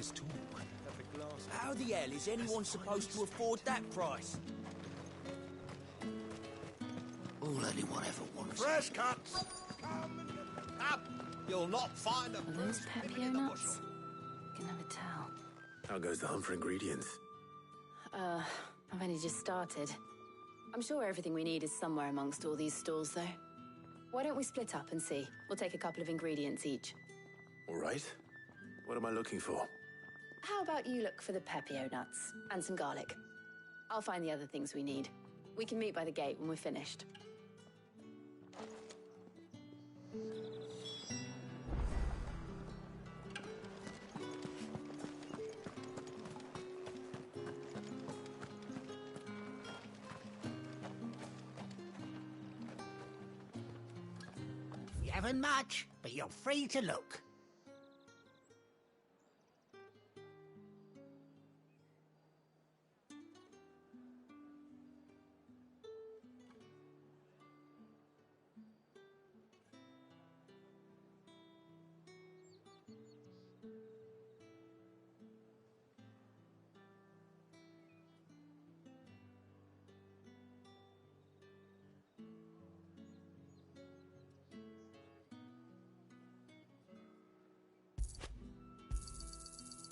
nice too. How the hell is anyone supposed to afford that price? All anyone ever wants. Fresh cuts! Come and get the up! You'll not find a Are those pepio nuts? Can never tell. How goes the hunt for ingredients? I've only just started. I'm sure everything we need is somewhere amongst all these stalls, though. Why don't we split up and see? We'll take a couple of ingredients each. All right. What am I looking for? How about you look for the pepio nuts and some garlic? I'll find the other things we need. We can meet by the gate when we're finished. You haven't much, but you're free to look.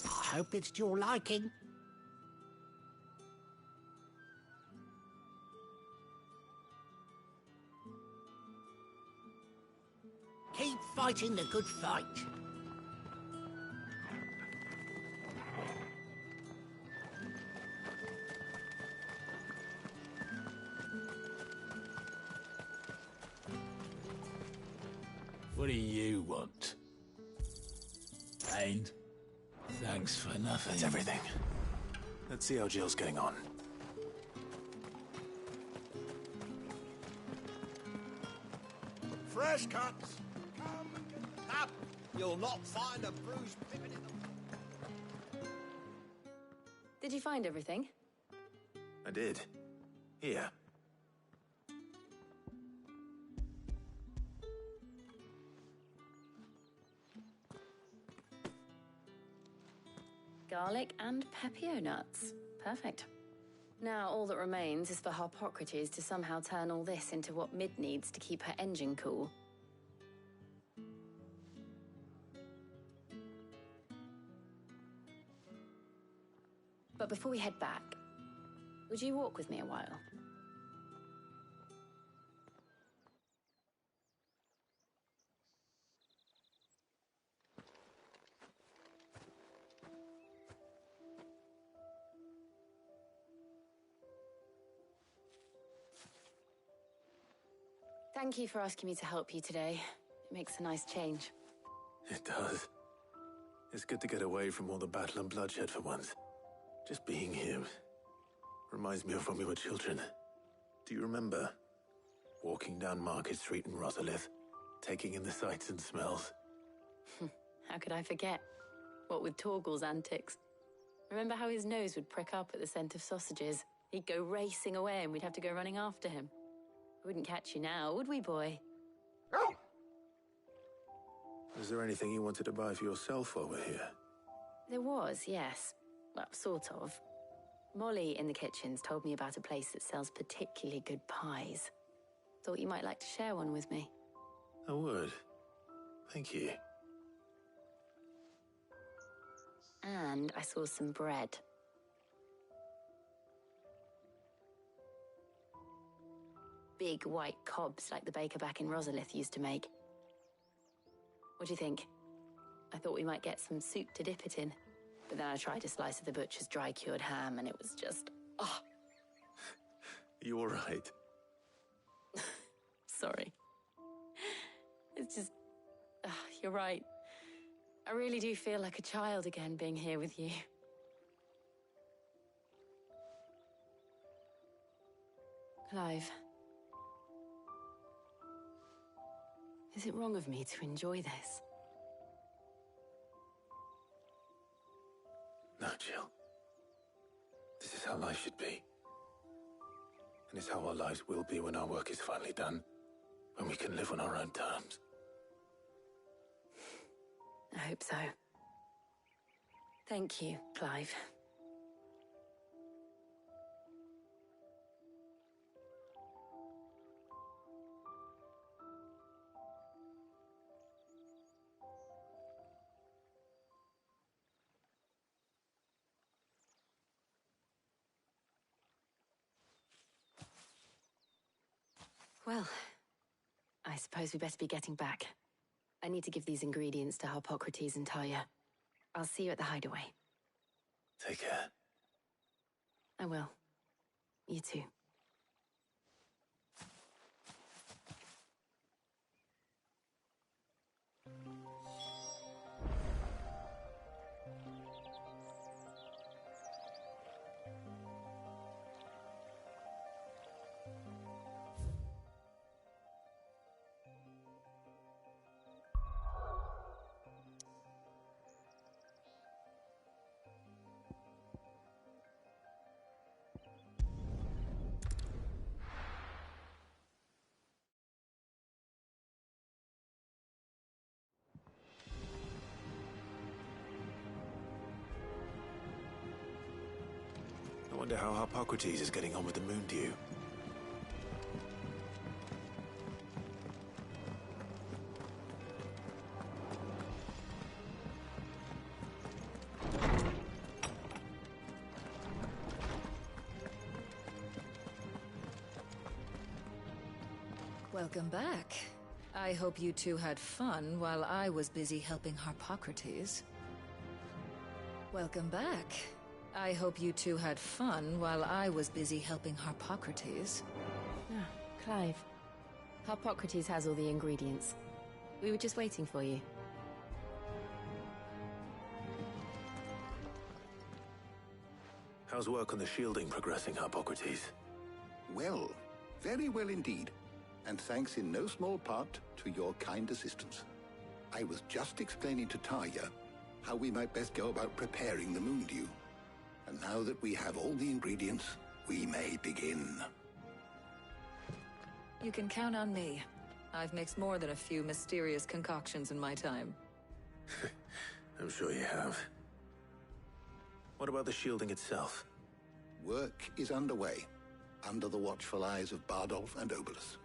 I hope it's to your liking. Keep fighting the good fight. What do you want? Pain? Thanks for nothing. That's everything. Let's see how Jill's getting on. Fresh cuts! Come and get the up! You'll not find a bruised pippin in the... Did you find everything? I did. Here. Garlic and pepio nuts. Perfect. Now all that remains is for Harpocrates to somehow turn all this into what Mid needs to keep her engine cool. But before we head back, would you walk with me a while? Thank you for asking me to help you today. It makes a nice change. It does. It's good to get away from all the battle and bloodshed for once. Just being here reminds me of when we were children. Do you remember? Walking down Market Street in Rosalith, taking in the sights and smells. How could I forget? What with Torgal's antics. Remember how his nose would prick up at the scent of sausages? He'd go racing away and we'd have to go running after him. We wouldn't catch you now, would we, boy? Is there anything you wanted to buy for yourself while we're here? There was, yes. Well, sort of. Molly in the kitchens told me about a place that sells particularly good pies. Thought you might like to share one with me. I would. Thank you. And I saw some bread. Big white cobs like the baker back in Rosalith used to make. What do you think? I thought we might get some soup to dip it in. But then I tried a slice of the butcher's dry-cured ham and it was just... oh. You all right? Sorry. It's just... you're right. I really do feel like a child again being here with you. Clive. Is it wrong of me to enjoy this? No, Jill. This is how life should be. And it's how our lives will be when our work is finally done. When we can live on our own terms. I hope so. Thank you, Clive. Well, I suppose we better be getting back. I need to give these ingredients to Harpocrates and Talia. I'll see you at the hideaway. Take care. I will. You too. I wonder how Harpocrates is getting on with the moon dew. Welcome back. I hope you two had fun while I was busy helping Harpocrates. Welcome back. I hope you two had fun while I was busy helping Harpocrates. Ah, Clive. Harpocrates has all the ingredients. We were just waiting for you. How's work on the shielding progressing, Harpocrates? Well, very well indeed. And thanks in no small part to your kind assistance. I was just explaining to Talia how we might best go about preparing the moon dew. And now that we have all the ingredients, we may begin. You can count on me. I've mixed more than a few mysterious concoctions in my time. I'm sure you have. What about the shielding itself? Work is underway, under the watchful eyes of Bardolph and Obolus.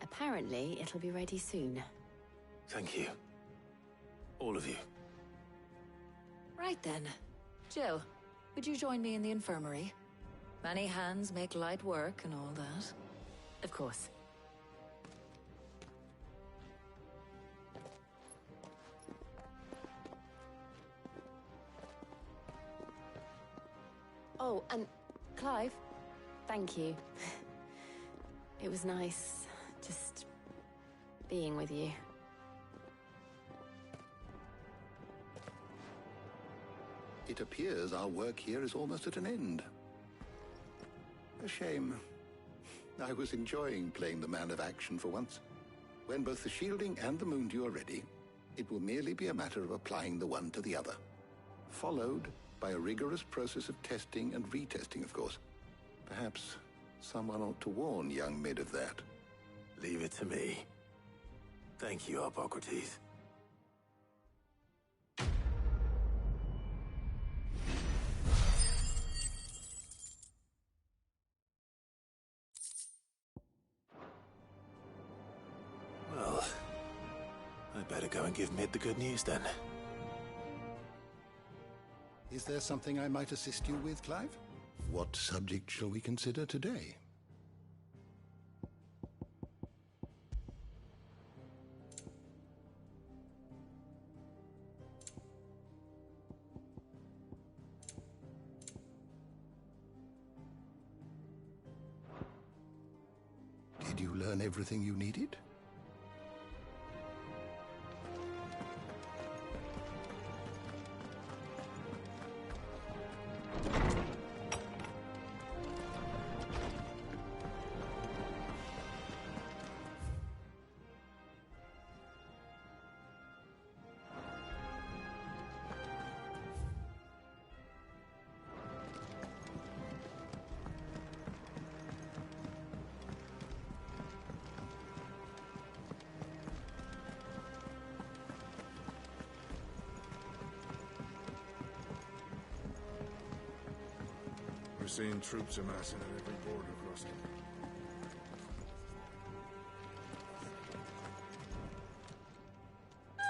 Apparently, it'll be ready soon. Thank you. All of you. Right then. Jill, would you join me in the infirmary? Many hands make light work and all that. Of course. Oh, and Clive, thank you. It was nice just being with you. It appears our work here is almost at an end. A shame. I was enjoying playing the man of action for once. When both the shielding and the moon dew are ready, it will merely be a matter of applying the one to the other. Followed by a rigorous process of testing and retesting, of course. Perhaps someone ought to warn young Mid of that. Leave it to me. Thank you, Harpocrates. Well, I'd better go and give Mid the good news then. Is there something I might assist you with, Clive? What subject shall we consider today? Did you learn everything you needed? We're seeing troops amassing at every border crossing.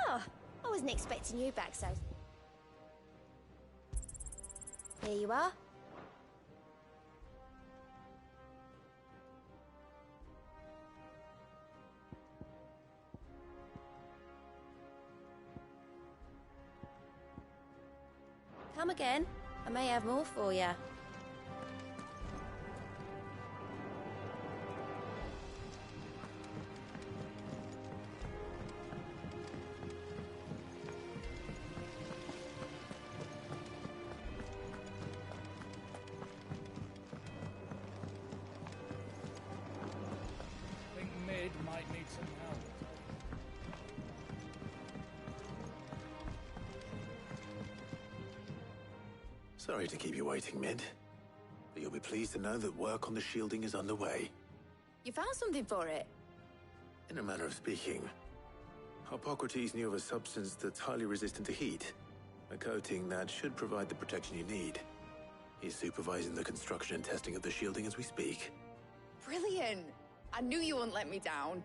Oh, I wasn't expecting you back so... Here you are. Come again. I may have more for you. Think Mid might need some help. Sorry to keep you waiting, Mid. But you'll be pleased to know that work on the shielding is underway. You found something for it? In a manner of speaking, Hippocrates knew of a substance that's highly resistant to heat. A coating that should provide the protection you need. He's supervising the construction and testing of the shielding as we speak. Brilliant! I knew you wouldn't let me down.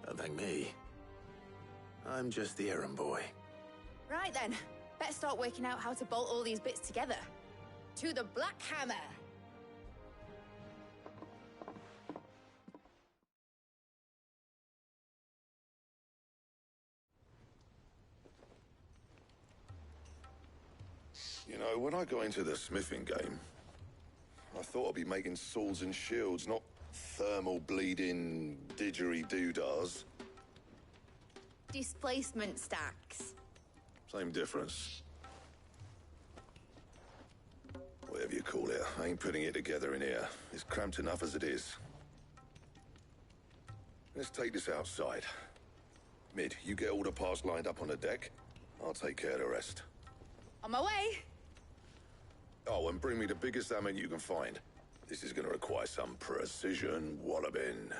Don't thank me. I'm just the errand boy. Right then, better start working out how to bolt all these bits together. To the Black Hammer! You know, when I got into the smithing game, I thought I'd be making swords and shields, not thermal bleeding didgeridoo-dahs. Displacement stacks. Same difference. Whatever you call it, I ain't putting it together in here. It's cramped enough as it is. Let's take this outside. Mid, you get all the parts lined up on the deck. I'll take care of the rest. On my way! Oh, and bring me the biggest hammer you can find. This is gonna require some precision walloping.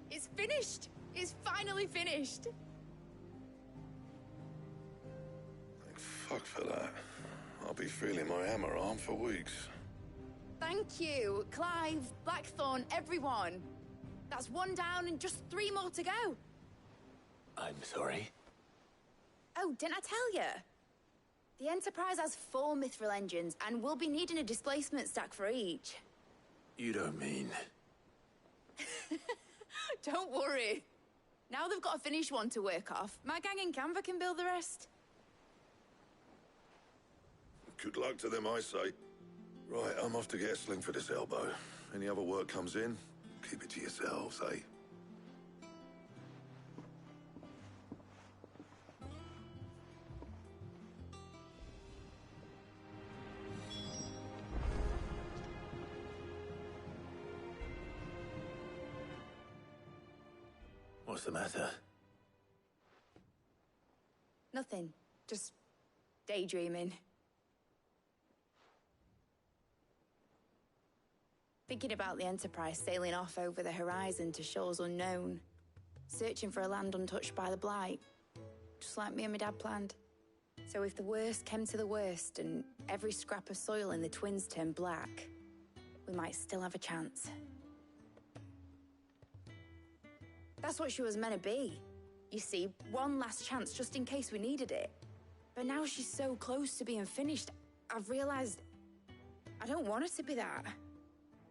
It's finished! It's finally finished! Thank fuck for that. I'll be feeling my hammer arm for weeks. Thank you, Clive, Blackthorn, everyone. That's one down and just 3 more to go. I'm sorry. Oh, didn't I tell you? The Enterprise has 4 mithril engines, and we'll be needing a displacement stack for each. You don't mean... Don't worry. Now they've got a finished one to work off. My gang in Canva can build the rest. Good luck to them, I say. Right, I'm off to get a sling for this elbow. Any other work comes in, keep it to yourselves, eh? What's the matter? Nothing. Just daydreaming. Thinking about the Enterprise sailing off over the horizon to shores unknown. Searching for a land untouched by the Blight. Just like me and my dad planned. So if the worst came to the worst and every scrap of soil in the Twins turned black, we might still have a chance. That's what she was meant to be. You see, one last chance just in case we needed it. But now she's so close to being finished, I've realized I don't want it to be that.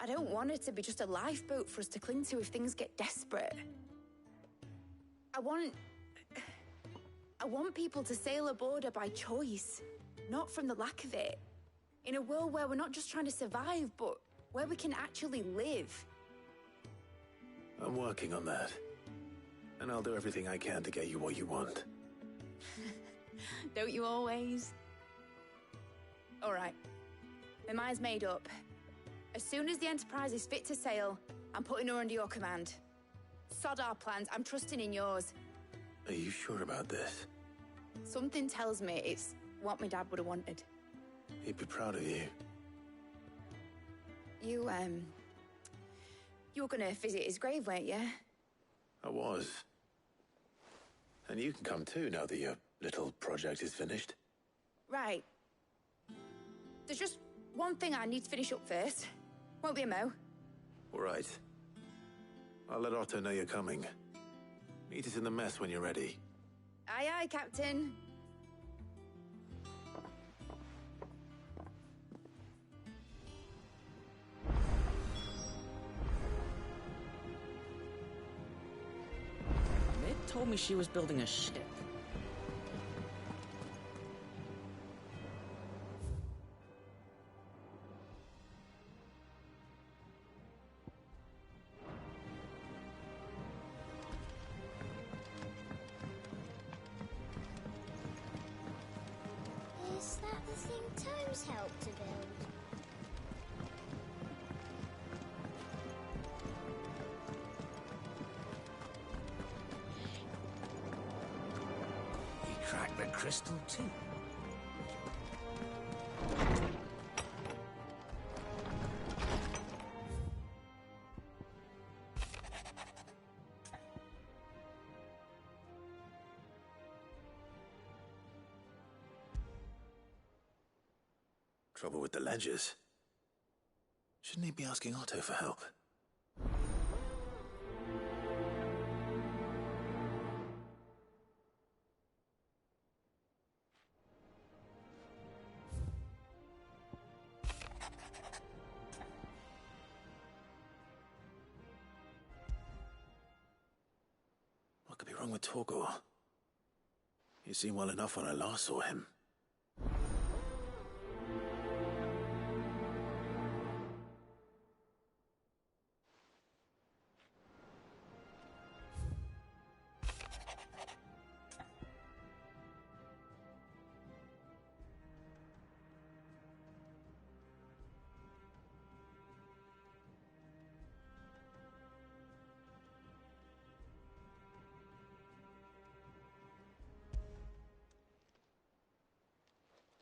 I don't want it to be just a lifeboat for us to cling to if things get desperate. I want people to sail aboard her by choice, not from the lack of it. In a world where we're not just trying to survive, but where we can actually live. I'm working on that. And I'll do everything I can to get you what you want. Don't you always? All right. My mind's made up. As soon as the Enterprise is fit to sail, I'm putting her under your command. Sod our plans, I'm trusting in yours. Are you sure about this? Something tells me it's what my dad would have wanted. He'd be proud of you. You were gonna visit his grave, weren't you? I was. And you can come too, now that your little project is finished. Right. There's just one thing I need to finish up first. Won't be a mo. All right. I'll let Otto know you're coming. Meet us in the mess when you're ready. Aye, aye, Captain. Mid told me she was building a ship. Is that the thing Tomes helped to build? He cracked the crystal too. Trouble with the ledgers. Shouldn't he be asking Otto for help? What could be wrong with Torgor? He seemed well enough when I last saw him.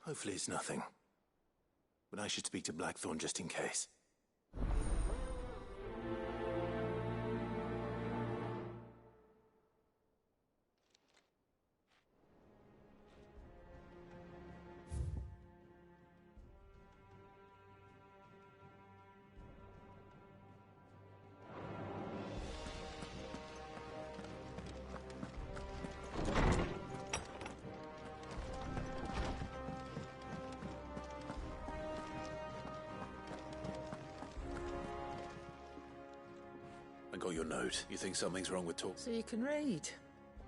Hopefully it's nothing. But I should speak to Blackthorn just in case. I got your note. You think something's wrong with Tor? So you can read.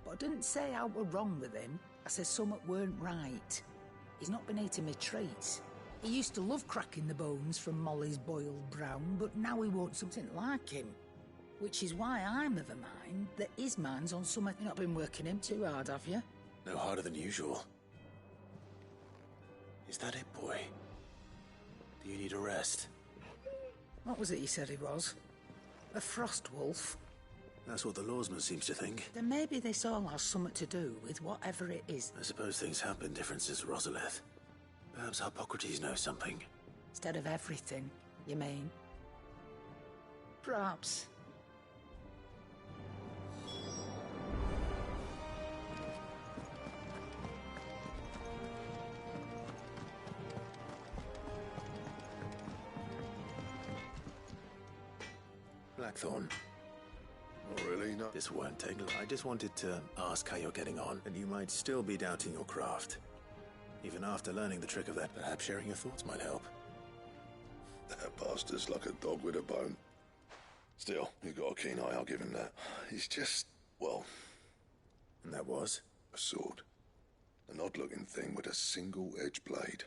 But I didn't say I were wrong with him. I said something weren't right. He's not been eating me treats. He used to love cracking the bones from Molly's boiled brown, but now he wants something like him. Which is why I'm of a mind that his mind's on something. You've not been working him too hard, have you? No harder than usual. Is that it, boy? Do you need a rest? What was it he said he was? A frost wolf? That's what the lawsman seems to think. Then maybe this all has something to do with whatever it is. I suppose things have been different since Rosalith. Perhaps Hippocrates knows something. Instead of everything, you mean? Perhaps. Blackthorn. Not really, no. This won't take long. I just wanted to ask how you're getting on, and you might still be doubting your craft. Even after learning the trick of that, perhaps sharing your thoughts might help. That bastard's like a dog with a bone. Still, he's got a keen eye, I'll give him that. He's just, well... And that was? A sword. An odd-looking thing with a single-edged blade.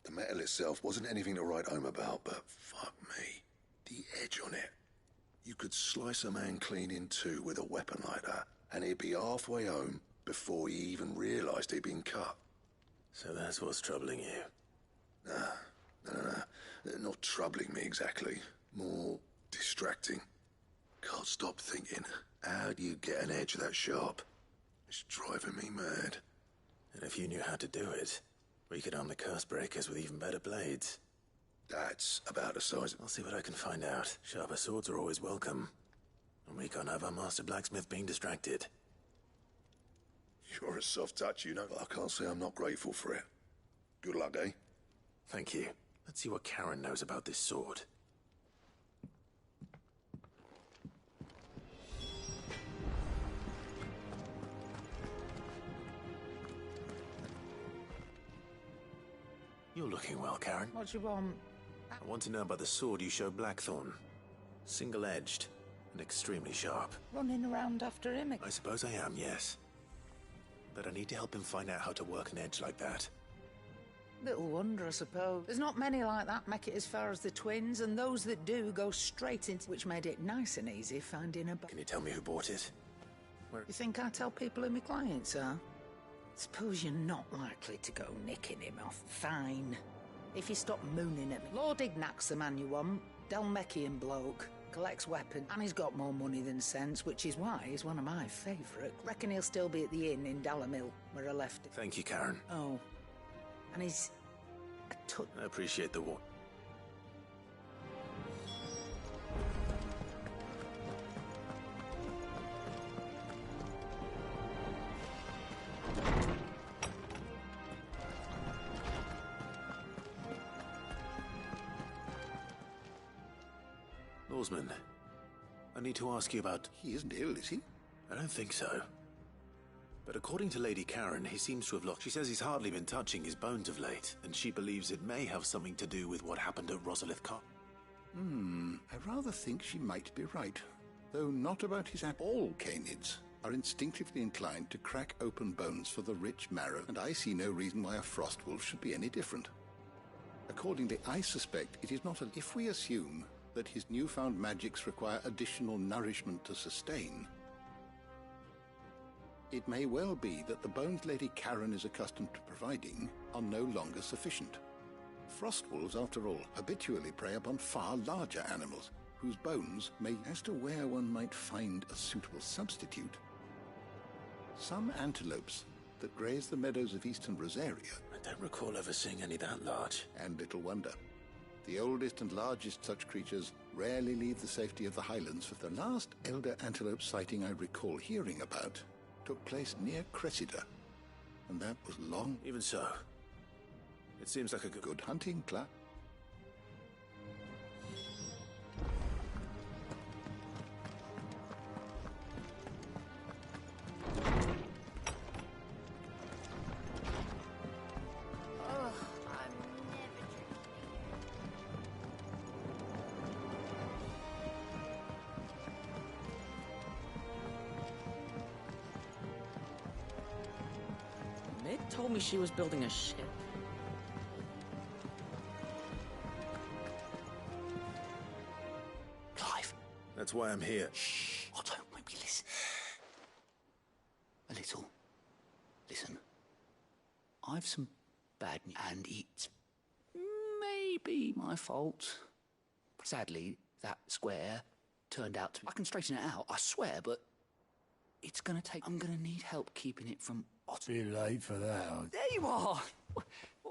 The metal itself wasn't anything to write home about, but fuck me. The edge on it. You could slice a man clean in two with a weapon like that, and he'd be halfway home before he even realised he'd been cut. So that's what's troubling you? No. Not troubling me exactly. More distracting. Can't stop thinking, how do you get an edge that sharp? It's driving me mad. And if you knew how to do it, we could arm the curse breakers with even better blades. That's about the size. I'll see what I can find out. Sharper swords are always welcome. And we can't have our master blacksmith being distracted. You're a soft touch, you know. I can't say I'm not grateful for it. Good luck, eh? Thank you. Let's see what Karen knows about this sword. You're looking well, Karen. What do you want? I want to know about the sword you showed Blackthorn. Single-edged and extremely sharp. Running around after him? I suppose I am, yes. But I need to help him find out how to work an edge like that. Little wonder, I suppose. There's not many like that make it as far as the twins, and those that do go straight into... Which made it nice and easy finding a... Can you tell me who bought it? You think I tell people who my clients are? Suppose you're not likely to go nicking him off. Fine. If you stop mooning at me. Lord Ignac's the man you want. Dalmekian bloke. Collects weapons. And he's got more money than sense, which is why he's one of my favourite. Reckon he'll still be at the inn in Dalamil, where I left him. Thank you, Karen. Oh. And he's... I appreciate the warning. Lawsman, I need to ask you about... He isn't ill, is he? I don't think so. But according to Lady Karen, he seems to have lost... She says he's hardly been touching his bones of late, and she believes it may have something to do with what happened at Rosalith Car. I rather think she might be right. Though not about his all canids are instinctively inclined to crack open bones for the rich marrow, and I see no reason why a frostwolf should be any different. Accordingly, I suspect it is not a... If we assume that his newfound magics require additional nourishment to sustain, it may well be that the bones Lady Karen is accustomed to providing are no longer sufficient. Frostwolves, after all, habitually prey upon far larger animals, whose bones may... As to where one might find a suitable substitute, some antelopes that graze the meadows of eastern Rosaria... I don't recall ever seeing any that large. And little wonder. The oldest and largest such creatures rarely leave the safety of the highlands, for the last elder antelope sighting I recall hearing about took place near Cressida, and that was long... Even so, it seems like a good hunting, Clark. Meg told me she was building a ship. Clive. That's why I'm here. Shh. Oh, don't make me listen. A little. Listen. I've some bad news, and it's maybe my fault. Sadly, that square turned out to be... I can straighten it out, I swear, but it's gonna take... I'm gonna need help keeping it from... Be late for that. There you are!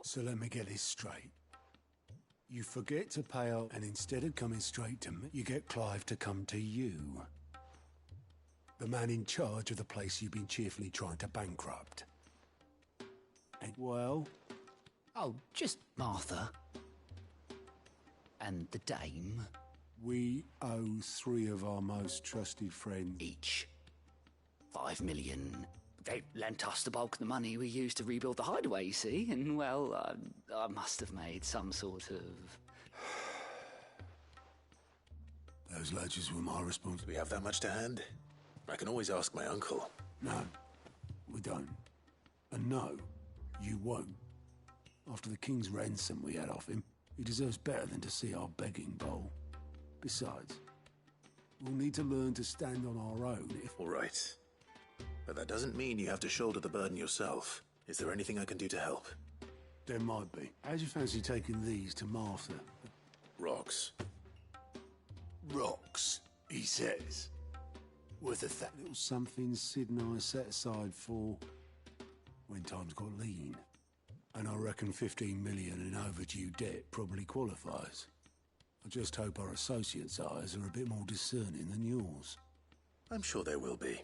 So let me get this straight. You forget to pay up, and instead of coming straight to me, you get Clive to come to you. The man in charge of the place you've been cheerfully trying to bankrupt. And, well? Oh, just Martha. And the dame. We owe 3 of our most trusted friends. Each. 5 million. They lent us the bulk of the money we used to rebuild the hideaway, you see, and, well, I must have made some sort of... Those ledgers were my responsibility. Do we have that much to hand? I can always ask my uncle. No, we don't. And no, you won't. After the king's ransom we had off him, he deserves better than to see our begging bowl. Besides, we'll need to learn to stand on our own if... All right. But that doesn't mean you have to shoulder the burden yourself. Is there anything I can do to help? There might be. How'd you fancy taking these to Martha? Rocks. Rocks, he says. Worth a fat little something Sid and I set aside for when times got lean. And I reckon 15 million in overdue debt probably qualifies. I just hope our associates' eyes are a bit more discerning than yours. I'm sure there will be.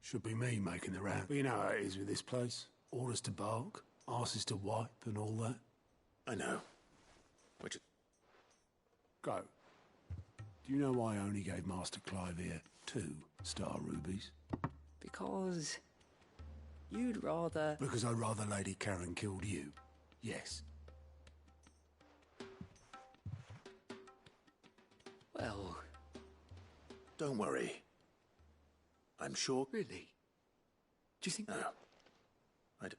Should be me making the round. But you know how it is with this place. Orders to bark, arses to wipe and all that. I know. Which... Go. Do you know why I only gave Master Clive here 2 star rubies? Because... you'd rather... Because I'd rather Lady Karen killed you. Yes. Well... Don't worry. I'm sure... Really? Do you think... No. I d...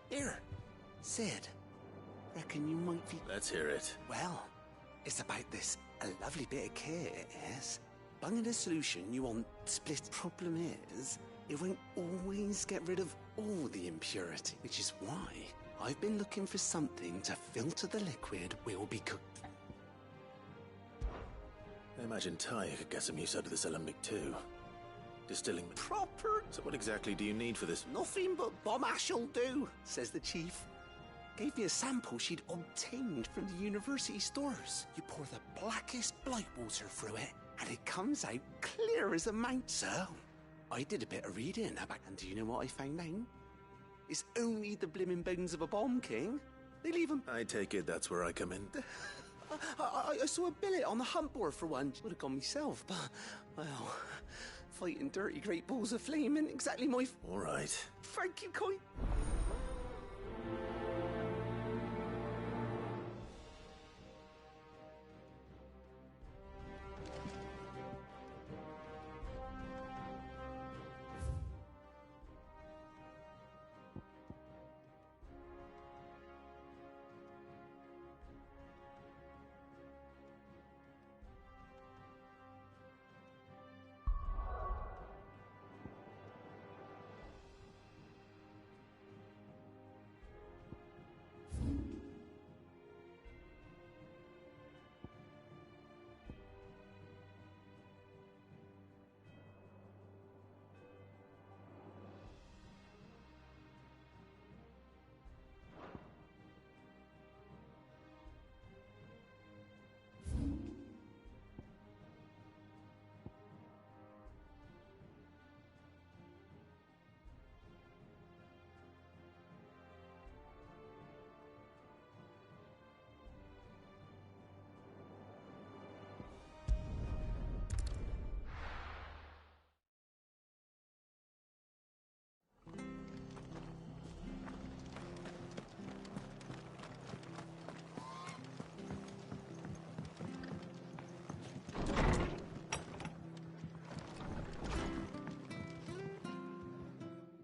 Here, Sid. Reckon you might be... Let's hear it. Well, it's about this a lovely bit of kit, it is. Bunging a solution you want split. Problem is, it won't always get rid of all the impurity, which is why I've been looking for something to filter the liquid we'll be cooked. I imagine Ty could get some use out of this alembic too. Distilling... Proper... So what exactly do you need for this? Nothing but bomb ash'll do, says the chief. Gave me a sample she'd obtained from the university stores. You pour the blackest blight water through it, and it comes out clear as a mount. So, I did a bit of reading about... And do you know what I found out? It's only the blimmin' bones of a bomb king. They leave them... I take it that's where I come in. I saw a billet on the hunt board for one. Would have gone myself, but... Well... Fighting dirty great balls of flame isn't exactly my... All right. Thank you, Coy.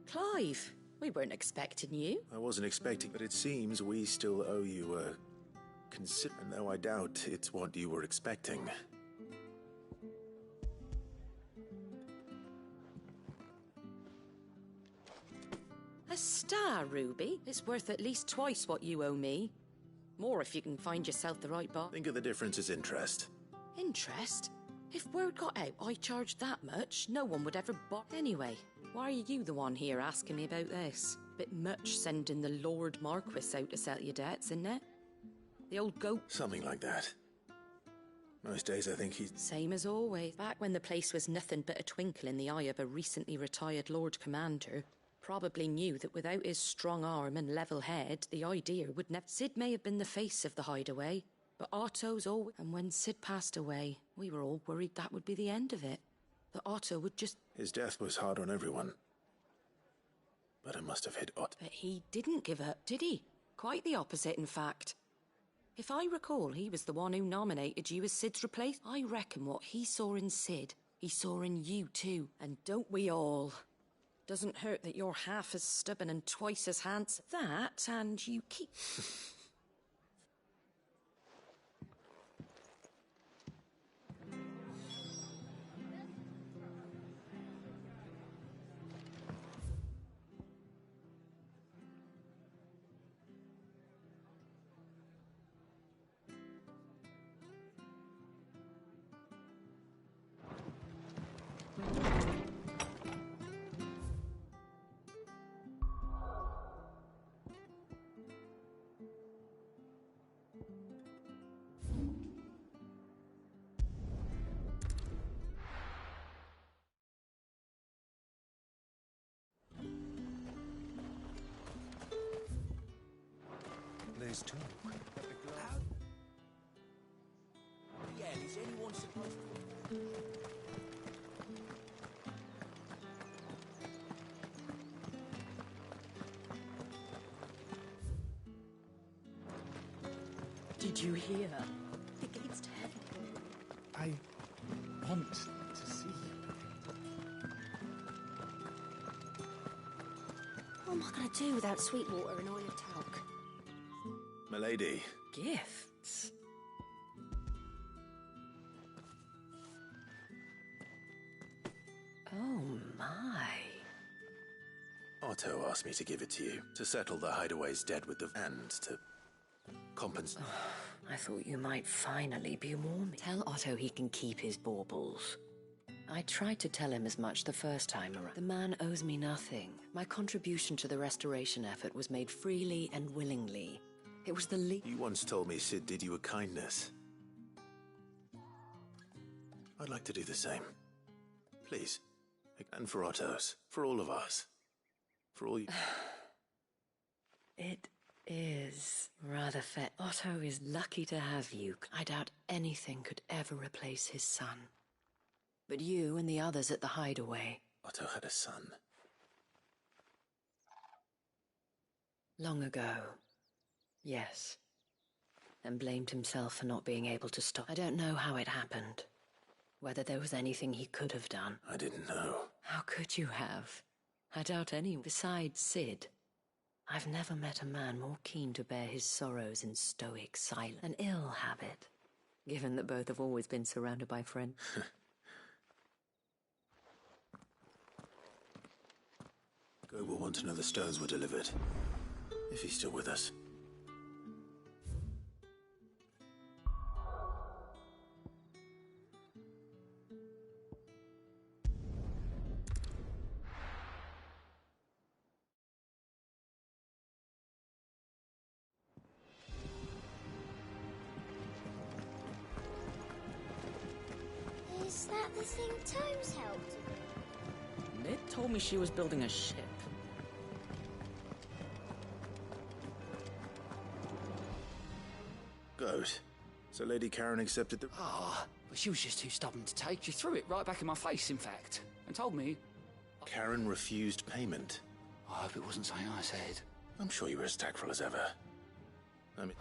Clive, we weren't expecting you. I wasn't expecting, but it seems we still owe you a and though I doubt it's what you were expecting. A star ruby is worth at least twice what you owe me. More if you can find yourself the right bot. Think of the difference as interest. Interest? If word got out I charged that much, no one would ever buy. Anyway, why are you the one here asking me about this? Bit much sending the Lord Marquis out to settle your debts, isn't it? The old goat. Something like that. Most days I think he's... Same as always. Back when the place was nothing but a twinkle in the eye of a recently retired Lord Commander, Probably knew that without his strong arm and level head, the idea would never... Sid may have been the face of the hideaway, but Otto's always... And when Sid passed away, we were all worried that would be the end of it. That Otto would just... His death was hard on everyone. But it must have hit Otto. But he didn't give up, did he? Quite the opposite, in fact. If I recall, he was the one who nominated you as Sid's replacement. I reckon what he saw in Sid, he saw in you too. And don't we all? Doesn't hurt that you're half as stubborn and twice as handsome. That, and you keep... There's two. How the hell is anyone supposed to... Did you hear? The gates to heaven. I want to see. What am I going to do without sweet water and oil of talc? Milady. Gifts? Oh my. Otto asked me to give it to you, to settle the hideaway's debt with the... and to compensate... I thought you might finally be warming. Tell Otto he can keep his baubles. I tried to tell him as much the first time around. The man owes me nothing. My contribution to the restoration effort was made freely and willingly. It was the least... You once told me Sid did you a kindness. I'd like to do the same. Please. And for Otto's. For all of us. For all you... It is rather fair. Otto is lucky to have you. I doubt anything could ever replace his son. But you and the others at the hideaway... Otto had a son. Long ago. Yes. And blamed himself for not being able to stop. I don't know how it happened. Whether there was anything he could have done. I didn't know. How could you have? I doubt anyone. Besides Sid, I've never met a man more keen to bear his sorrows in stoic silence. An ill habit, given that both have always been surrounded by friends. Go will want to know the stones were delivered. If he's still with us. Is that the thing Tomes helped with? Nid told me she was building a ship. Good. So Lady Karen accepted the... But she was just too stubborn to take. She threw it right back in my face, in fact, and told me... Karen refused payment. I hope it wasn't something I said. I'm sure you were as tactful as ever. I mean...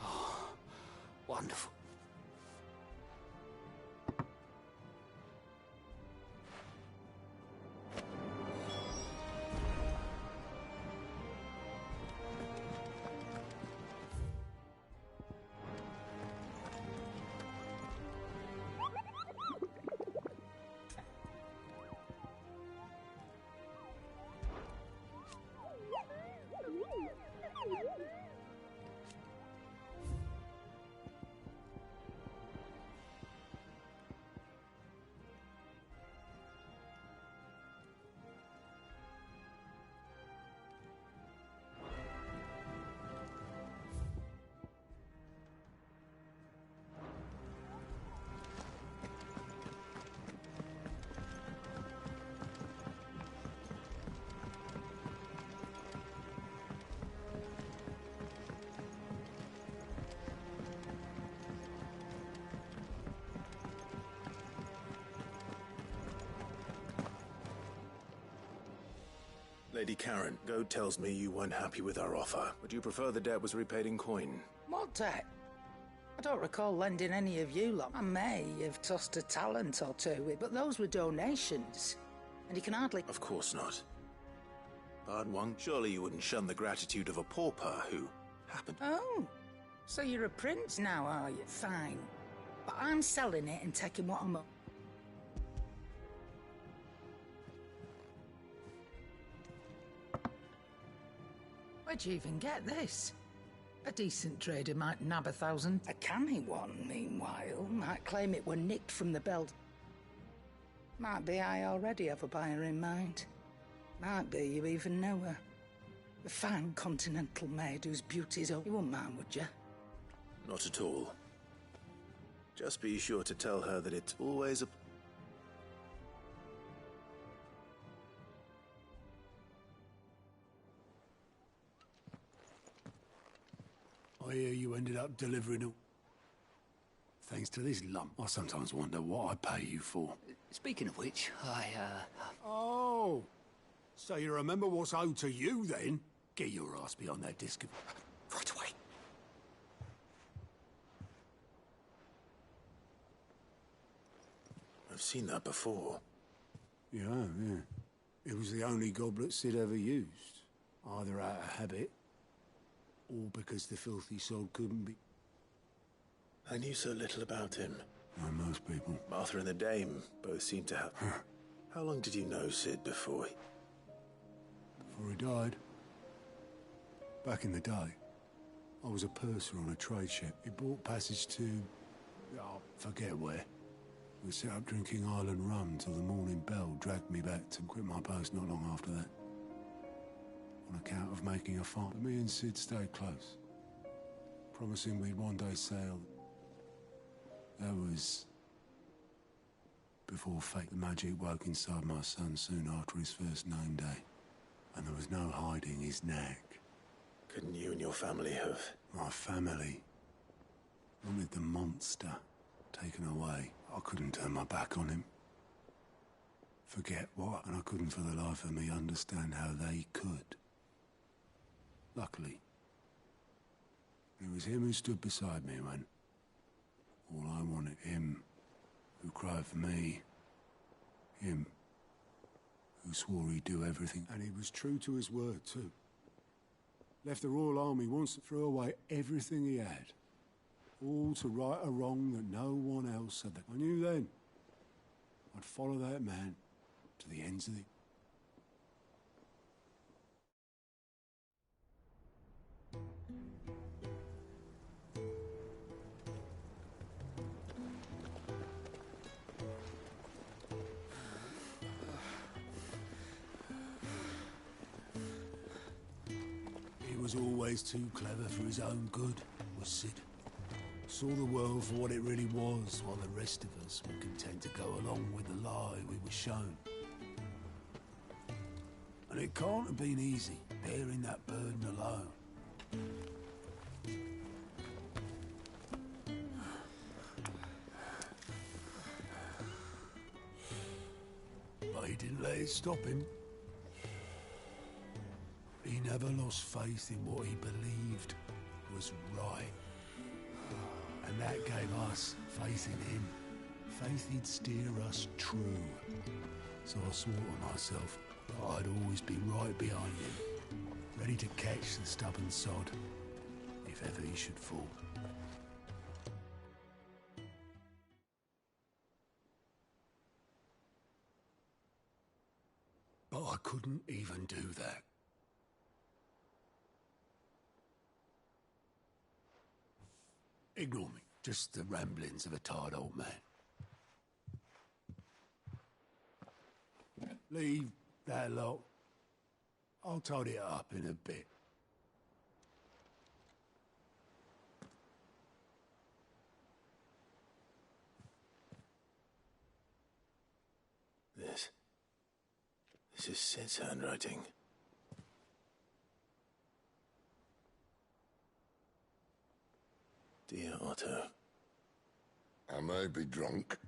Wonderful. Lady Karen, Goad tells me you weren't happy with our offer. Would you prefer the debt was repaid in coin? What debt? I don't recall lending any of you lot. I may have tossed a talent or two, but those were donations. And you can hardly... Of course not. Pardon one, surely you wouldn't shun the gratitude of a pauper who happened... Oh, so you're a prince now, are you? Fine. But I'm selling it and taking what I'm... Where'd you even get this? A decent trader might nab 1,000. A canny one, meanwhile, might claim it were nicked from the belt. Might be I already have a buyer in mind. Might be you even know her. A fine continental maid whose beauty's all... You wouldn't mind, would you? Not at all. Just be sure to tell her that it's always a... I hear you ended up delivering a... Thanks to this lump, I sometimes wonder what I pay you for. Speaking of which, Oh! So you remember what's owed to you, then? Get your ass behind that disc of... Right away. I've seen that before. Yeah. It was the only goblet Sid ever used. Either out of habit, or because the filthy soul couldn't be... I knew so little about him. Like most people. Martha and the Dame both seem to have... How long did you know Sid before he... Before he died. Back in the day, I was a purser on a trade ship. He bought passage to... Oh, forget where. We set up drinking island rum till the morning bell dragged me back to quit my post not long after that. On account of making a fight. But me and Sid stayed close. Promising we'd one day sail. That was... before fate. The magic woke inside my son soon after his first name day. And there was no hiding his knack. Couldn't you and your family have... My family wanted the monster taken away. I couldn't turn my back on him. Forget what, and I couldn't for the life of me understand how they could. Luckily, it was him who stood beside me when all I wanted, him who cried for me, him who swore he'd do everything, and he was true to his word too. Left the Royal Army once and threw away everything he had, all to right a wrong that no one else had. I knew then I'd follow that man to the ends of the... He was always too clever for his own good, was Sid. Saw the world for what it really was, while the rest of us were content to go along with the lie we were shown. And it can't have been easy, bearing that burden alone. But he didn't let it stop him. He never lost faith in what he believed was right. And that gave us faith in him. Faith he'd steer us true. So I swore to myself that I'd always be right behind him, ready to catch the stubborn sod, if ever he should fall. But I couldn't even do that. Ignore me. Just the ramblings of a tired old man. Leave that lot. I'll tidy it up in a bit. This is Sid's handwriting. Dear Otto. I may be drunk,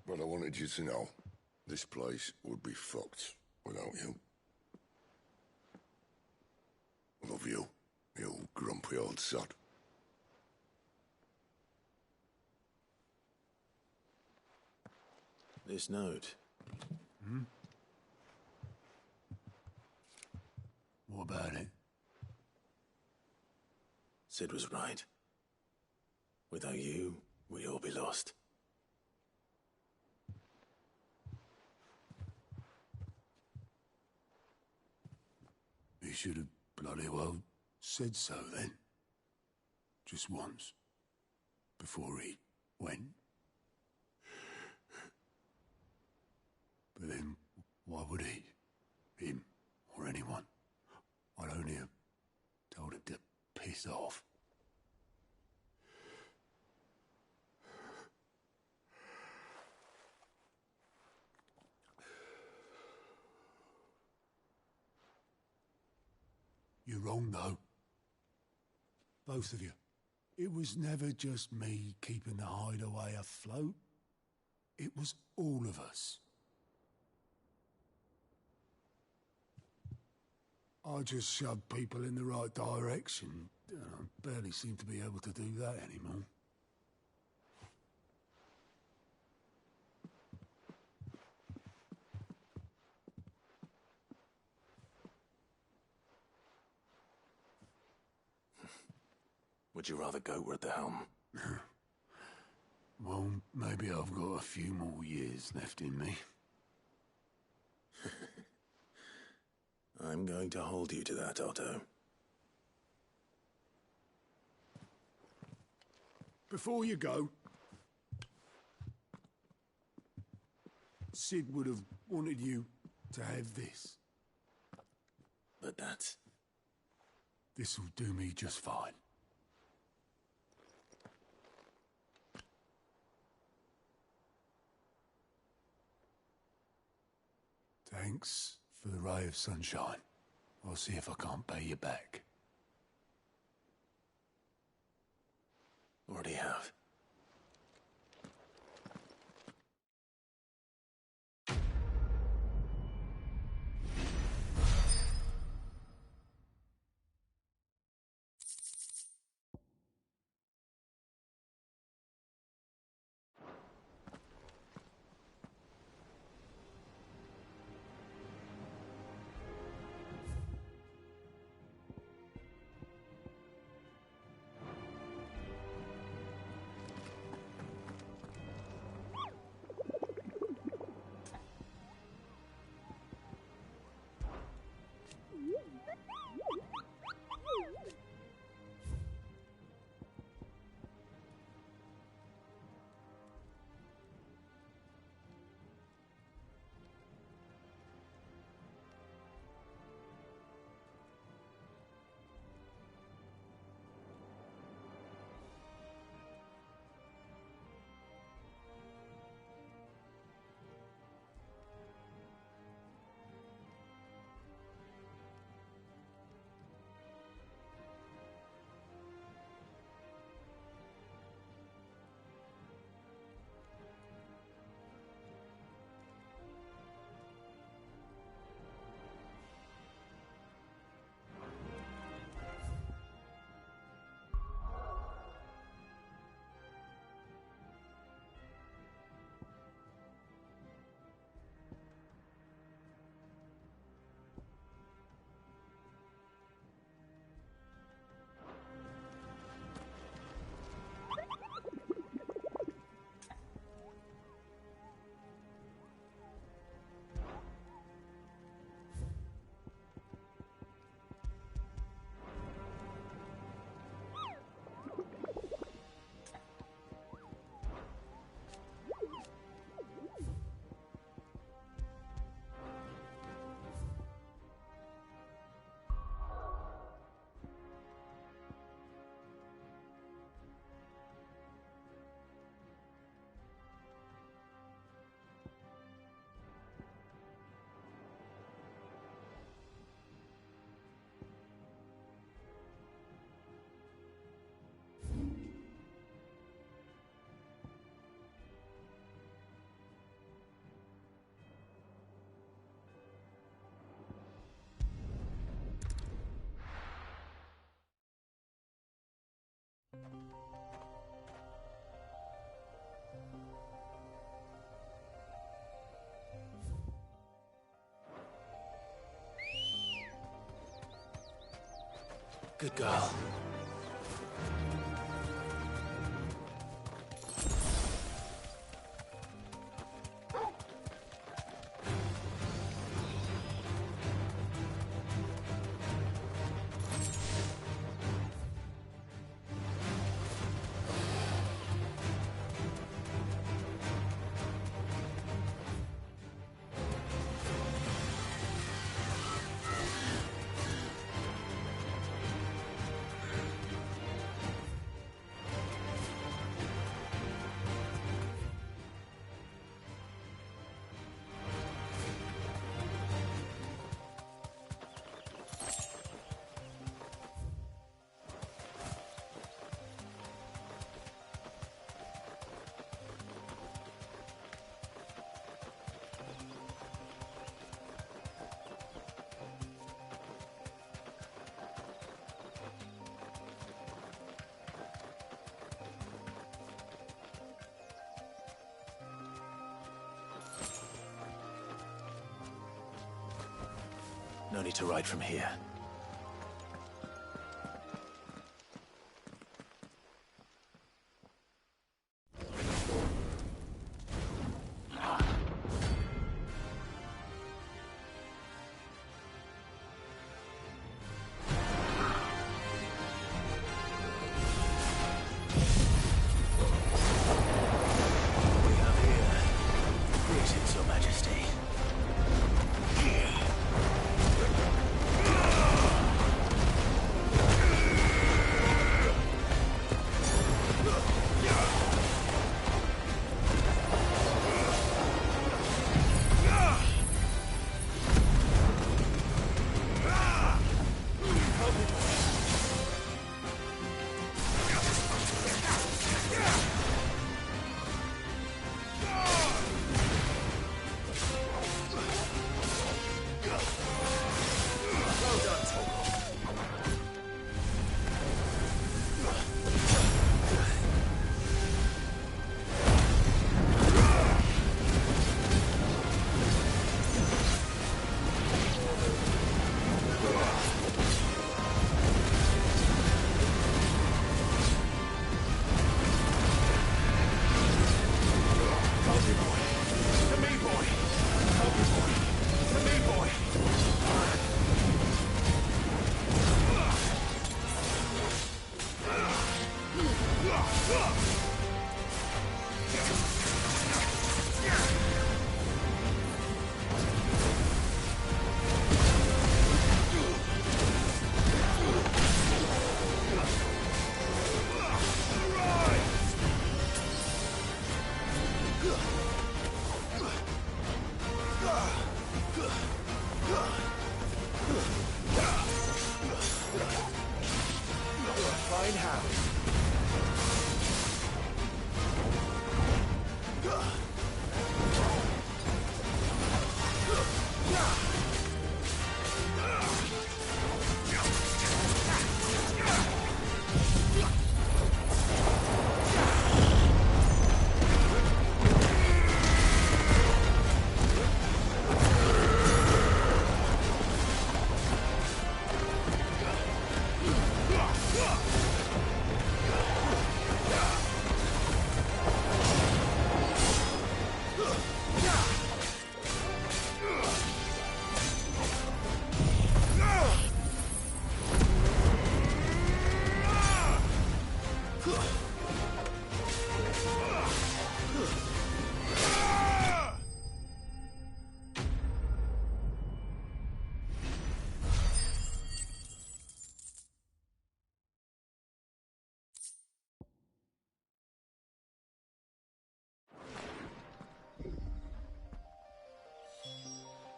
but I wanted you to know this place would be fucked without you. you old sod. This note. Hmm? What about it? Sid was right. Without you, we'd all be lost. He should have bloody well said so then. Just once. Before he went. But then, why would he? Him, or anyone? I'd only have told him to piss off. You're wrong, though. Both of you. It was never just me keeping the hideaway afloat. It was all of us. I just shoved people in the right direction. I barely seem to be able to do that anymore. Would you rather go at the helm? Well, maybe I've got a few more years left in me. I'm going to hold you to that, Otto. Before you go, Sid would have wanted you to have this. But that's... This'll do me just fine. Thanks for the ray of sunshine. I'll see if I can't pay you back. Already have. Good girl. No need to ride from here.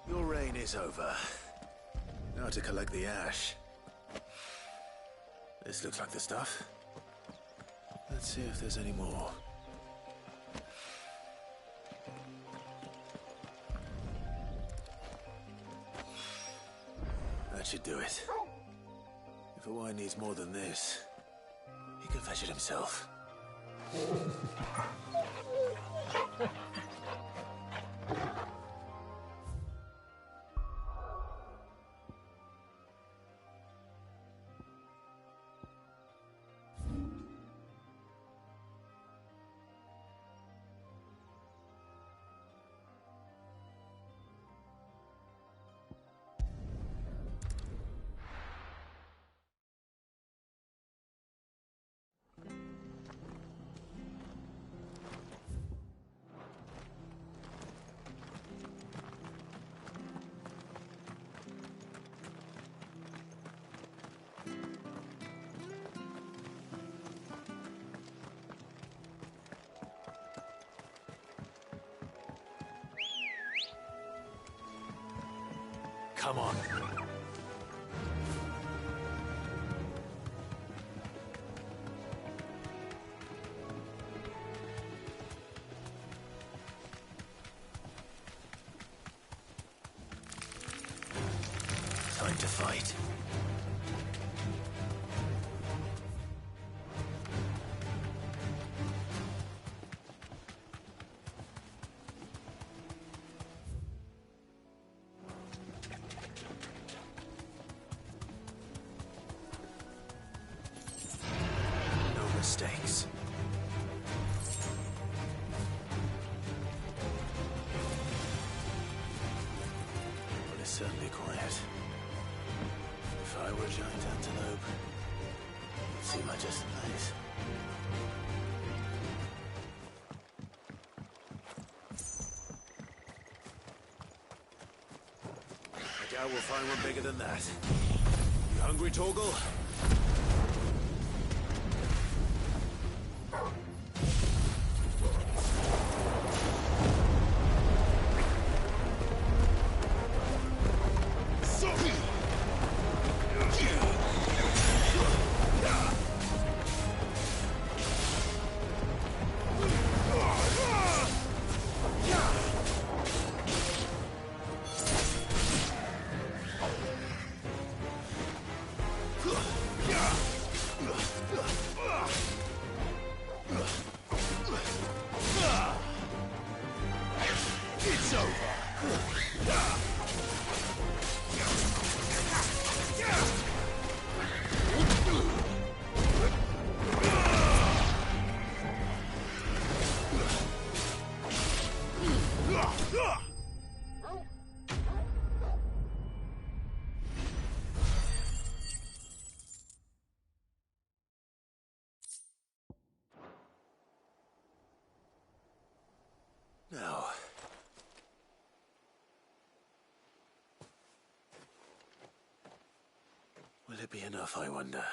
Your reign is over. Now to collect the ash. This looks like the stuff. Let's see if there's any more. That should do it. If a wine needs more than this, he can fetch it himself. Come on. Time to fight. No mistakes. But it's certainly quiet. If I were a giant antelope, it seemed like just the place. I doubt we'll find one bigger than that. You hungry, Torgal? It's over. Now, will it be enough, I wonder?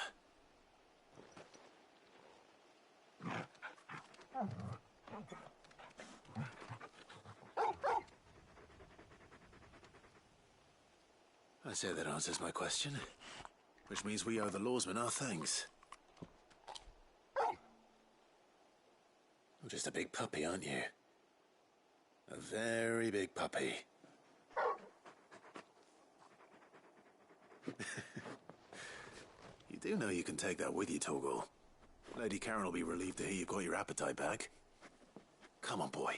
I say that answers my question, which means we owe the lawsmen our thanks. You're just a big puppy, aren't you? A very big puppy. You do know you can take that with you, Torgal. Lady Karen will be relieved to hear you've got your appetite back. Come on, boy.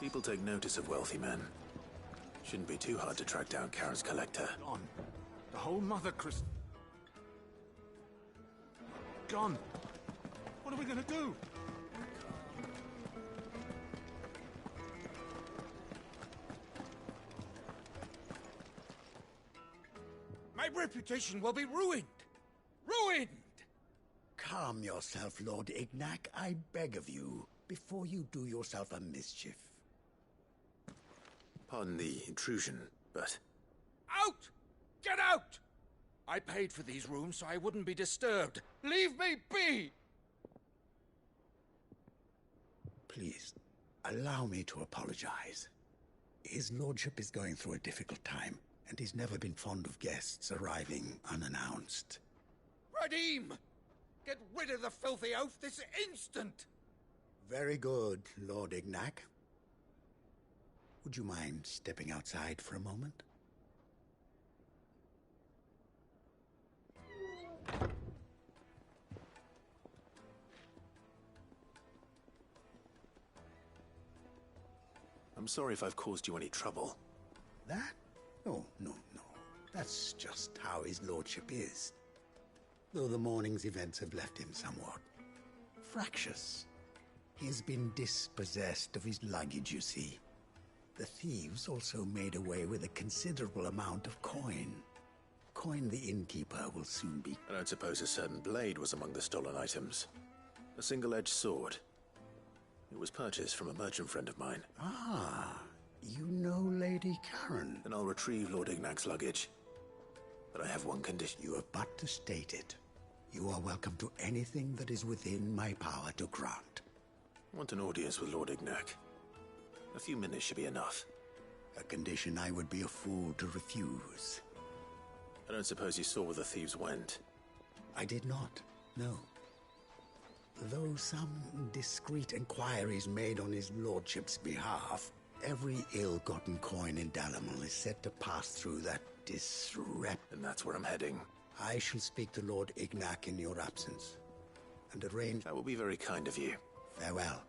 People take notice of wealthy men. Shouldn't be too hard to track down Karen's collector. On. The whole Mother Christ... Gone. What are we gonna do? My reputation will be ruined! Ruined! Calm yourself, Lord Ignac, I beg of you, before you do yourself a mischief. Pardon the intrusion, but... Out! Get out! I paid for these rooms so I wouldn't be disturbed. Leave me be! Please, allow me to apologize. His lordship is going through a difficult time, and he's never been fond of guests arriving unannounced. Radim! Get rid of the filthy oaf this instant! Very good, Lord Ignac. Would you mind stepping outside for a moment? I'm sorry if I've caused you any trouble. That? Oh, no. That's just how his lordship is. Though the morning's events have left him somewhat fractious. He has been dispossessed of his luggage, you see. The thieves also made away with a considerable amount of coin. Coin the innkeeper will soon be... I don't suppose a certain blade was among the stolen items. A single-edged sword. It was purchased from a merchant friend of mine. Ah, you know Lady Karen. Then I'll retrieve Lord Ignac's luggage. But I have one condition. You have but to state it. You are welcome to anything that is within my power to grant. I want an audience with Lord Ignac. A few minutes should be enough. A condition I would be a fool to refuse. I don't suppose you saw where the thieves went? I did not, no. Though some discreet inquiries made on his lordship's behalf, every ill-gotten coin in Dalamil is said to pass through that And that's where I'm heading. I shall speak to Lord Ignac in your absence, and arrange... That will be very kind of you. Farewell.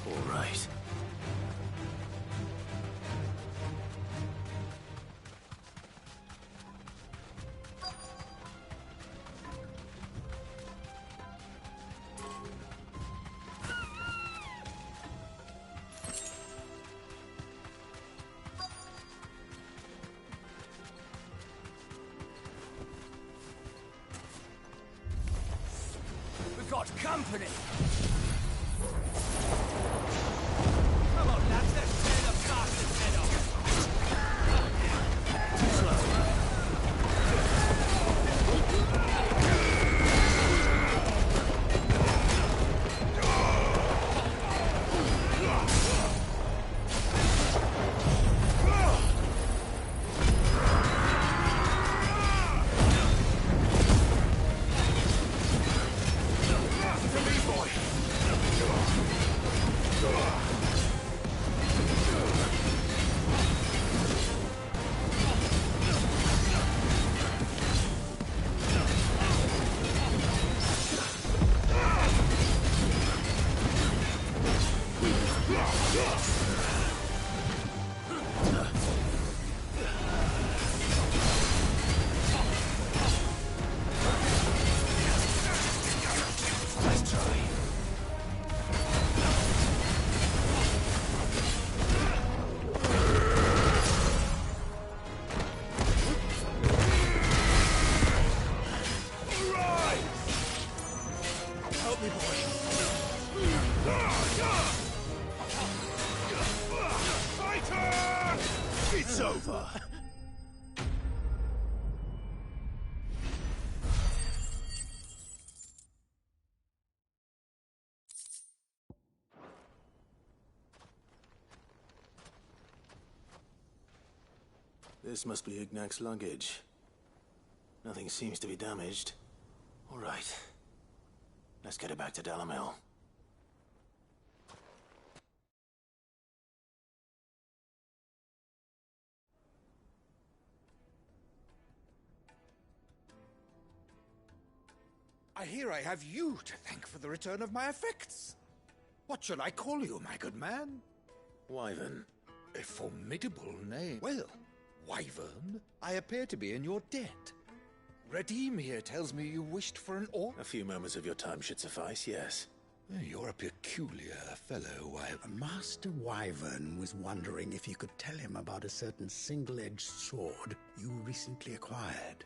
All right. We've got company! Come on, lads, let's tear the bastard's head off! It's over. This must be Ignac's luggage. Nothing seems to be damaged. All right. Let's get it back to Dalamil. I hear I have you to thank for the return of my effects. What shall I call you, my good man? Wyvern. A formidable name. Well, Wyvern, I appear to be in your debt. Redeem here tells me you wished for an orc. A few moments of your time should suffice, yes. You're a peculiar fellow, Wyvern. Master Wyvern was wondering if you could tell him about a certain single-edged sword you recently acquired.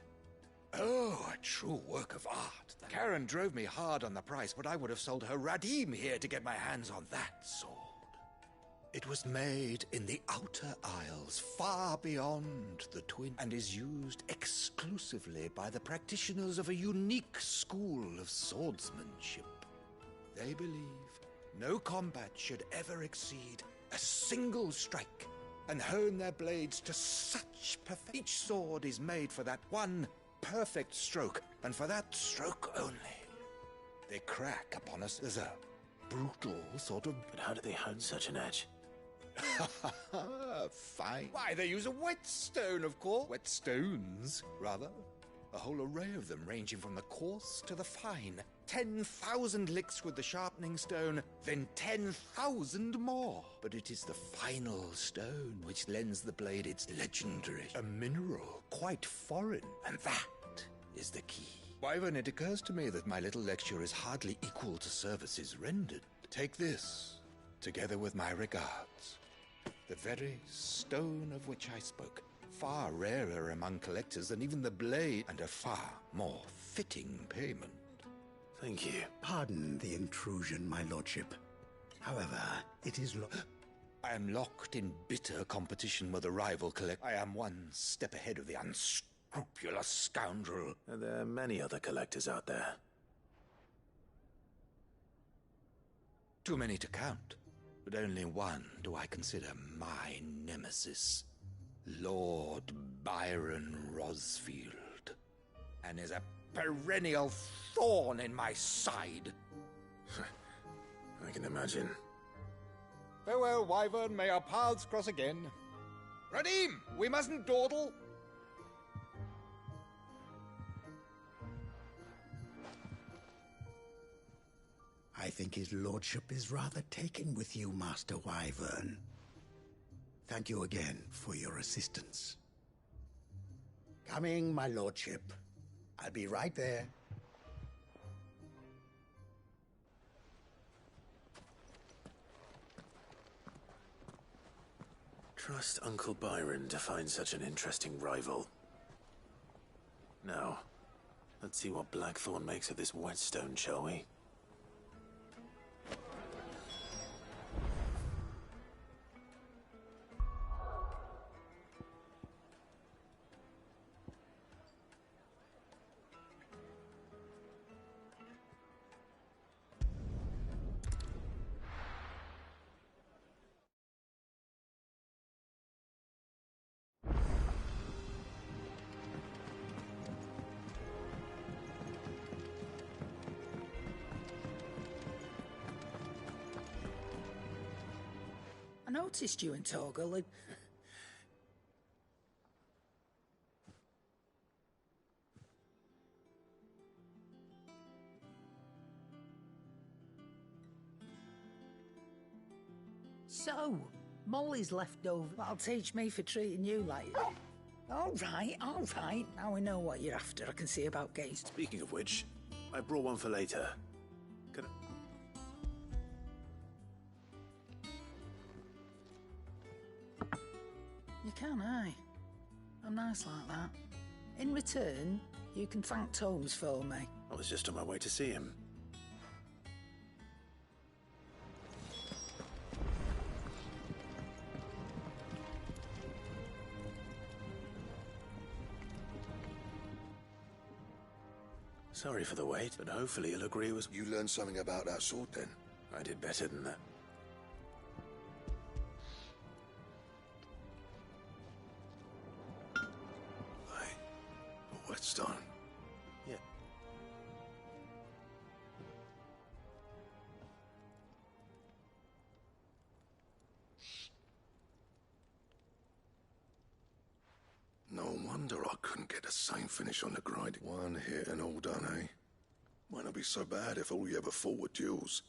Oh, a true work of art. Karen drove me hard on the price, but I would have sold her Radim here to get my hands on that sword. It was made in the Outer Isles, far beyond the Twin, and is used exclusively by the practitioners of a unique school of swordsmanship. They believe no combat should ever exceed a single strike, and hone their blades to such perfection. Each sword is made for that one perfect stroke, and for that stroke only. They crack upon us as a brutal sort of... But how do they hone such an edge? Fine. Why, they use a whetstone, of course. Whetstones, rather. A whole array of them, ranging from the coarse to the fine. 10,000 licks with the sharpening stone, then 10,000 more. But it is the final stone which lends the blade its legendary, a mineral quite foreign, and that is the key. Wyvern, it occurs to me that my little lecture is hardly equal to services rendered. Take this, together with my regards. The very stone of which I spoke, far rarer among collectors than even the blade, and a far more fitting payment. Thank you. Pardon the intrusion, my lordship. However, it is I am locked in bitter competition with a rival collector. I am one step ahead of the unscrupulous scoundrel. And there are many other collectors out there. Too many to count, but only one do I consider my nemesis. Lord Byron Rosfield, and is a perennial thorn in my side. I can imagine. Farewell, Wyvern. May our paths cross again. Radim, we mustn't dawdle. I think his lordship is rather taken with you, Master Wyvern. Thank you again for your assistance. Coming, my lordship. I'll be right there. Trust Uncle Byron to find such an interesting rival. Now, let's see what Blackthorn makes of this whetstone, shall we? I noticed you and Torgal. So, Molly's left over. That'll teach me for treating you like... All right. Now we know what you're after. I can see about gaze. Speaking of which, I brought one for later. Can I... You can, aye. I'm nice like that. In return, you can thank Tomes for me. I was just on my way to see him. Sorry for the wait, but hopefully you'll agree it was... You learned something about that sword, then? I did better than that. Whetstone. Yeah. No wonder I couldn't get the same finish on the grind. One hit and all done, eh? Might not be so bad if all you ever fought were duels.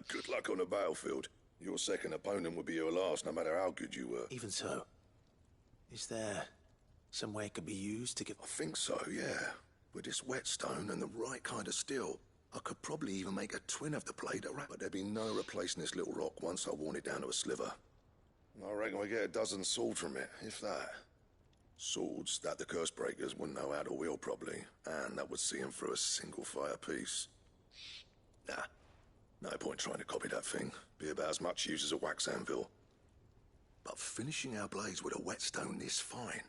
Good luck on the battlefield. Your second opponent would be your last, no matter how good you were. Even so, is there Somewhere it could be used to give... I think so, yeah. With this whetstone and the right kind of steel, I could probably even make a twin of the blade, but there'd be no replacing this little rock once I worn it down to a sliver. I reckon we get a dozen swords from it, if that. Swords that the curse breakers wouldn't know how to wield properly, and that would see them through a single fire piece. Nah, no point trying to copy that thing. Be about as much use as a wax anvil. But finishing our blades with a whetstone this fine,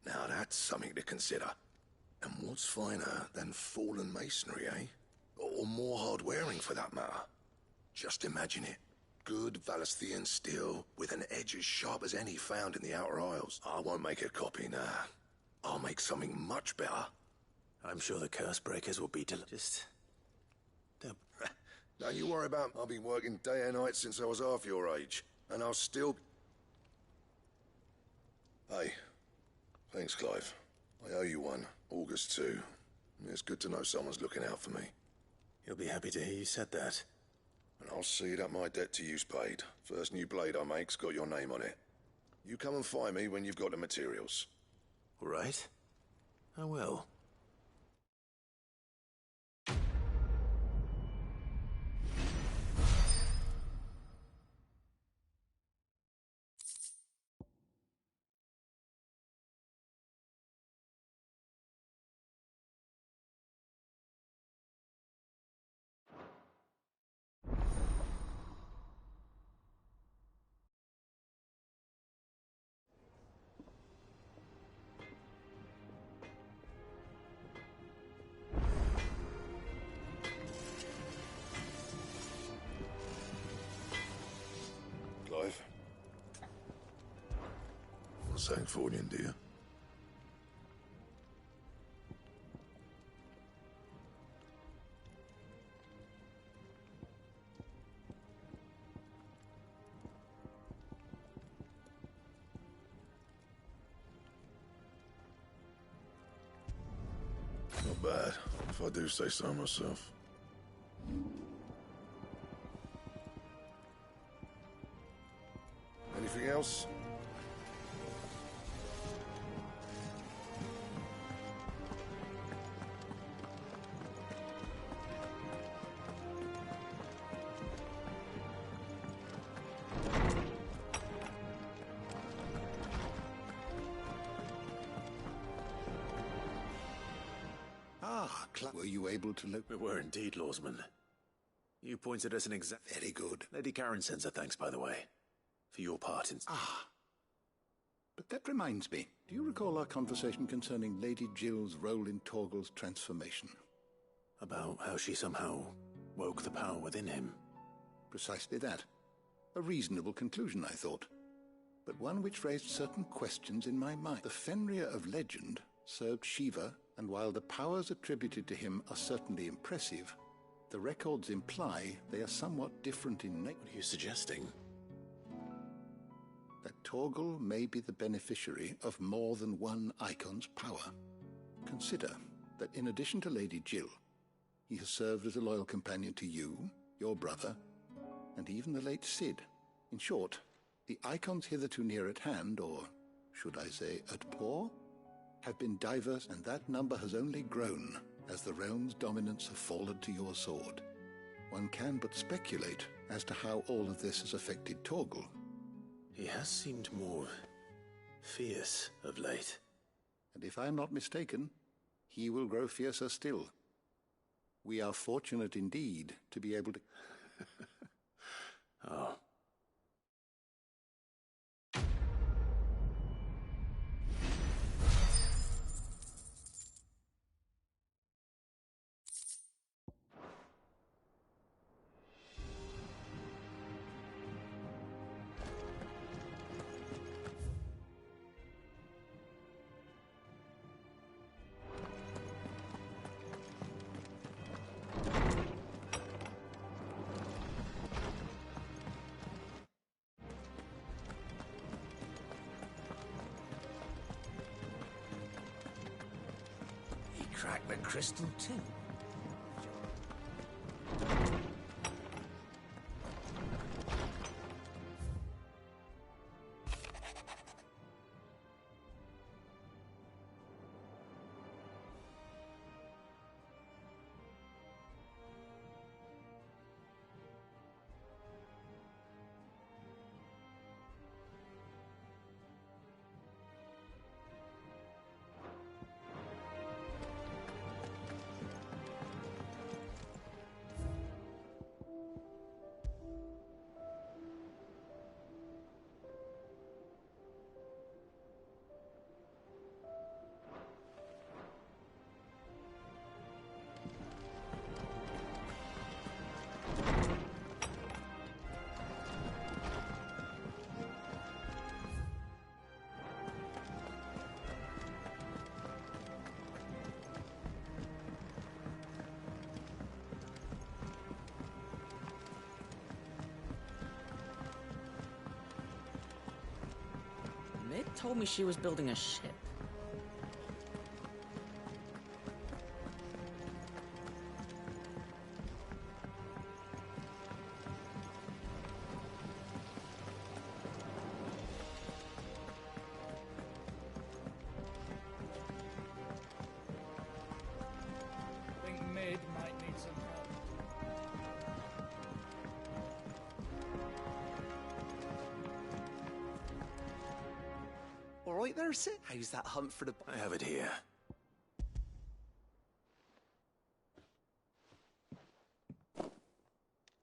now that's something to consider. And what's finer than fallen masonry, eh? Or more hard-wearing, for that matter. Just imagine it. Good Valisthian steel with an edge as sharp as any found in the Outer Isles. I won't make a copy, nah. I'll make something much better. I'm sure the curse breakers will be just... Don't you worry about... I've been working day and night since I was half your age. And I'll still... Hey. Thanks, Clive. I owe you one. August 2. It's good to know someone's looking out for me. He'll be happy to hear you said that. And I'll see that my debt to you's paid. First new blade I make's got your name on it. You come and find me when you've got the materials. All right. I will. Clive? What's that for you, dear? Not bad, if I do say so myself. Anything else? Were you able to look? We were indeed, Lawsman. You pointed us an exact... Very good. Lady Karen sends her thanks, by the way, for your part in... But that reminds me. Do you recall our conversation concerning Lady Jill's role in Torgal's transformation? About how she somehow woke the power within him. Precisely that. A reasonable conclusion, I thought. But one which raised certain questions in my mind. The Fenrir of legend served Shiva, and while the powers attributed to him are certainly impressive, the records imply they are somewhat different in nature. What are you suggesting? That Torgal may be the beneficiary of more than one icon's power. Consider that in addition to Lady Jill, he has served as a loyal companion to you, your brother, and even the late Cid. In short, the icons hitherto near at hand, or should I say at paw, have been diverse, and that number has only grown as the realm's dominance have fallen to your sword. One can but speculate as to how all of this has affected Torgal. He has seemed more fierce of late. And if I am not mistaken, he will grow fiercer still. We are fortunate indeed to be able to... Oh. Crack the crystal too. Told me she was building a ship. I think Mid might need some help. All right there, Sid. How's that hunt for the... I have it here.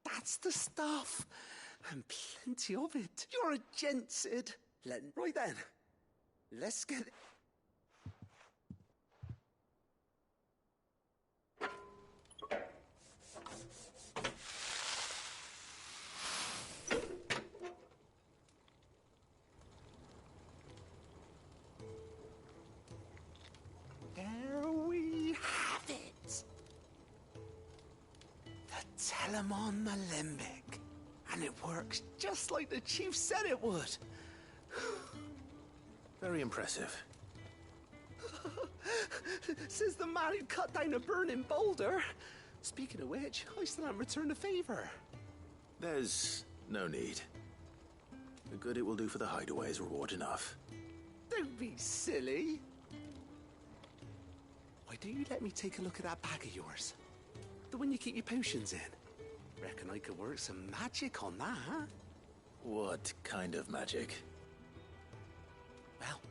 That's the stuff. And plenty of it. You're a gent, Sid. Right then. Let's get... There we have it. The Telemon Alembic. And it works just like the chief said it would. Very impressive. Says the man who cut down a burning boulder. Speaking of which, I still haven't returned the favor. There's no need. The good it will do for the hideaway is reward enough. Don't be silly. Why don't you let me take a look at that bag of yours? The one you keep your potions in. Reckon I could work some magic on that, huh? What kind of magic? Well,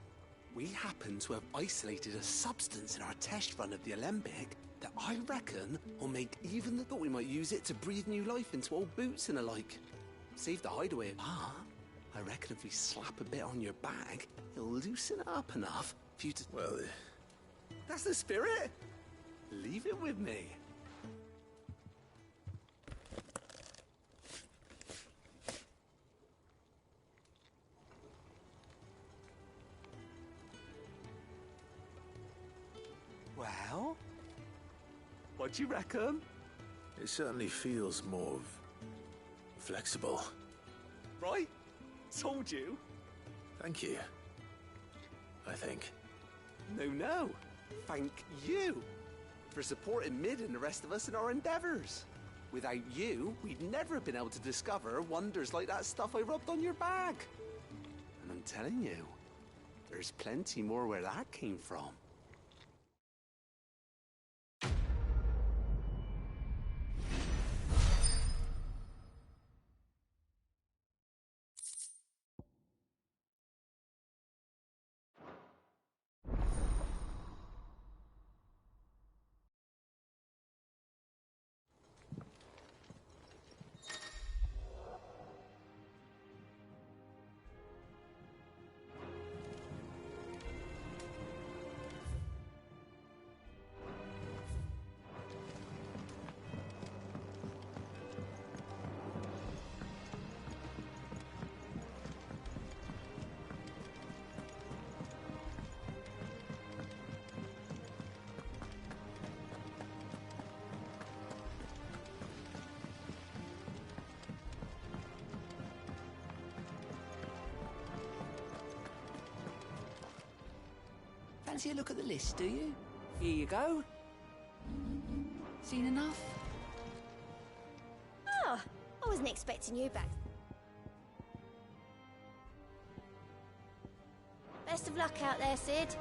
we happen to have isolated a substance in our test run of the Alembic that I reckon will make even the thought we might use it to breathe new life into old boots and the like. Save the hideaway apart. I reckon if we slap a bit on your bag, it'll loosen it up enough for you to... Well, that's the spirit. Leave it with me. Well, what do you reckon? It certainly feels more flexible. Right? Told you. Thank you. I think. No. Thank you for supporting Mid and the rest of us in our endeavors. Without you, we'd never have been able to discover wonders like that stuff I rubbed on your bag. And I'm telling you, there's plenty more where that came from. Fancy a look at the list, do you? Here you go. Seen enough? Oh, I wasn't expecting you back. Best of luck out there, Sid.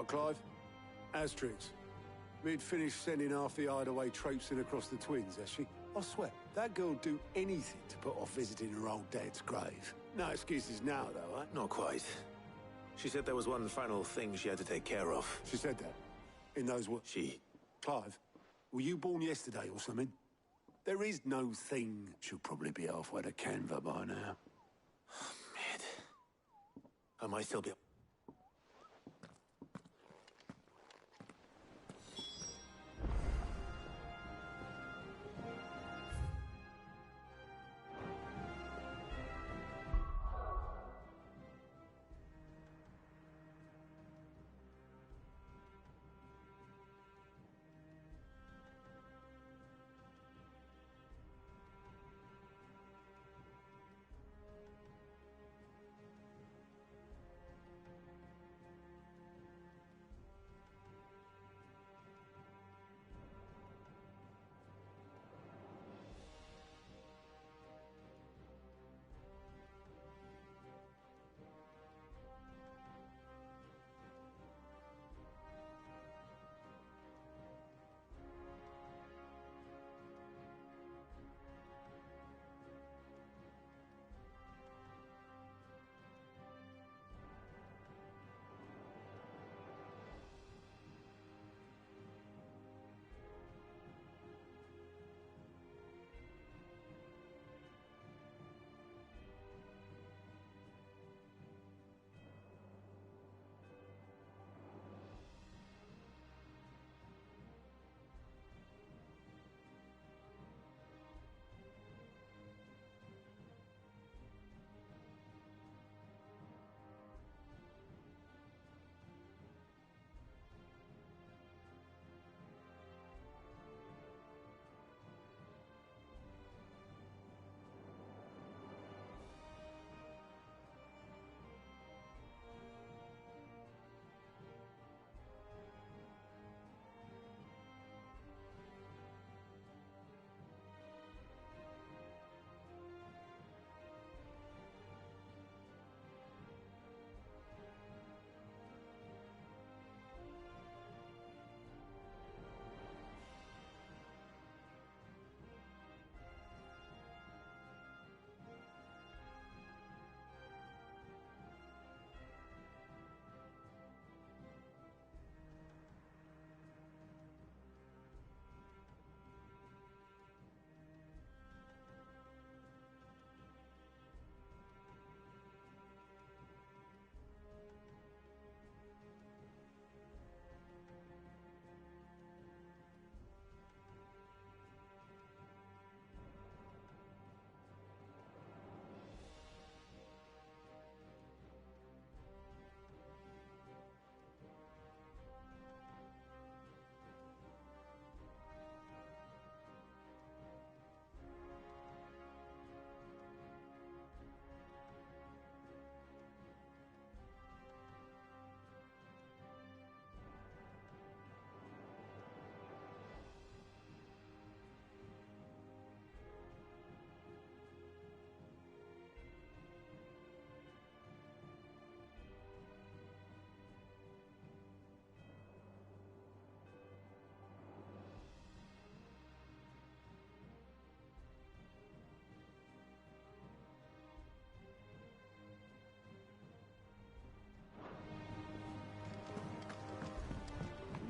Right, Clive? Asterix. Mid finished sending half the hideaway traipsing across the twins, has she? I swear, that girl'd do anything to put off visiting her old dad's grave. No excuses now, though, eh? Not quite. She said there was one final thing she had to take care of. She said that? In those words? She. Clive, were you born yesterday or something? There is no thing. She'll probably be halfway to Canva by now. Mid. I might still be...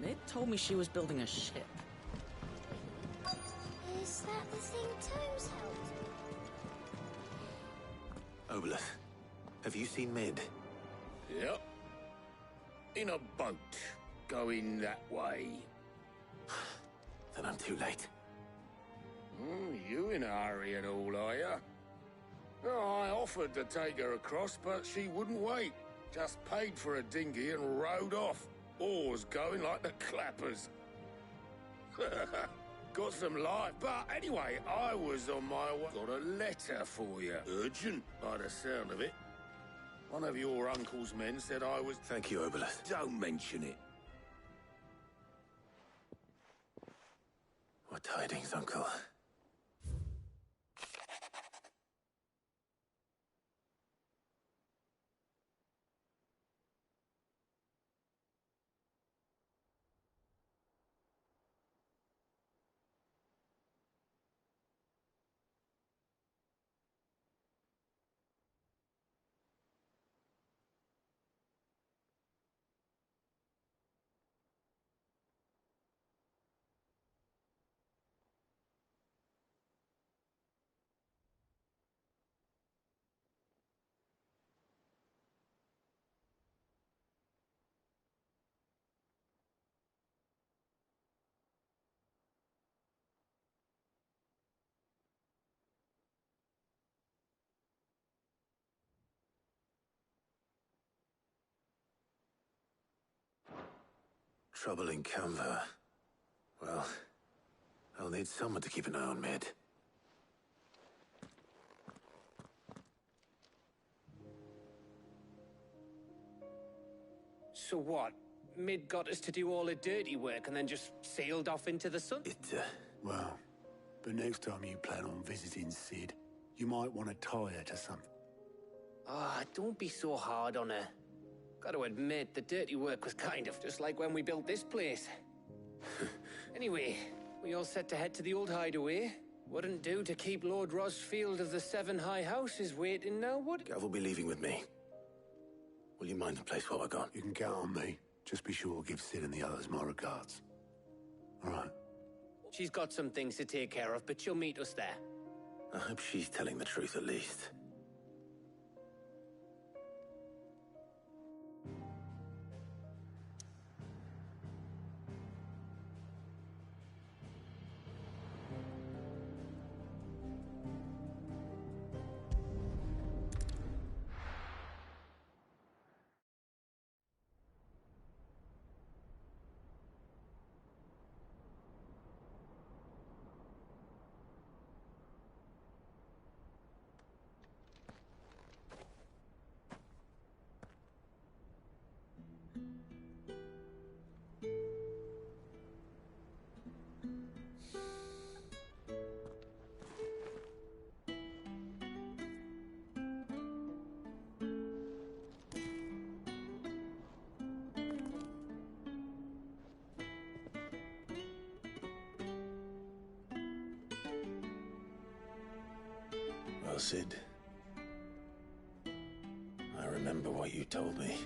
Mid told me she was building a ship. Is that the thing Tomes held? Obolus, have you seen Mid? Yep. In a boat, going that way. Then I'm too late. You in a hurry and all, are you? Oh, I offered to take her across, but she wouldn't wait. Just paid for a dinghy and rowed off. Oars going like the clappers. Got some life, but anyway, I was on my way. Got a letter for you. Urgent, by the sound of it. One of your uncle's men said I was... Thank you, Obolus. Don't mention it. What tidings, Uncle? Trouble in Canva. Well, I'll need someone to keep an eye on Mid. So what? Mid got us to do all the dirty work and then just sailed off into the sun? Well, but next time you plan on visiting Sid, you might want to tie her to something. Ah, don't be so hard on her. Gotta admit, the dirty work was kind of just like when we built this place. Anyway, we all set to head to the old hideaway. Wouldn't do to keep Lord Rosfield of the Seven High Houses waiting now, would it? Gav will be leaving with me. Will you mind the place while we're gone? You can count on me. Just be sure to give Sid and the others my regards. All right. She's got some things to take care of, but she'll meet us there. I hope she's telling the truth at least. Well, Sid, I remember what you told me.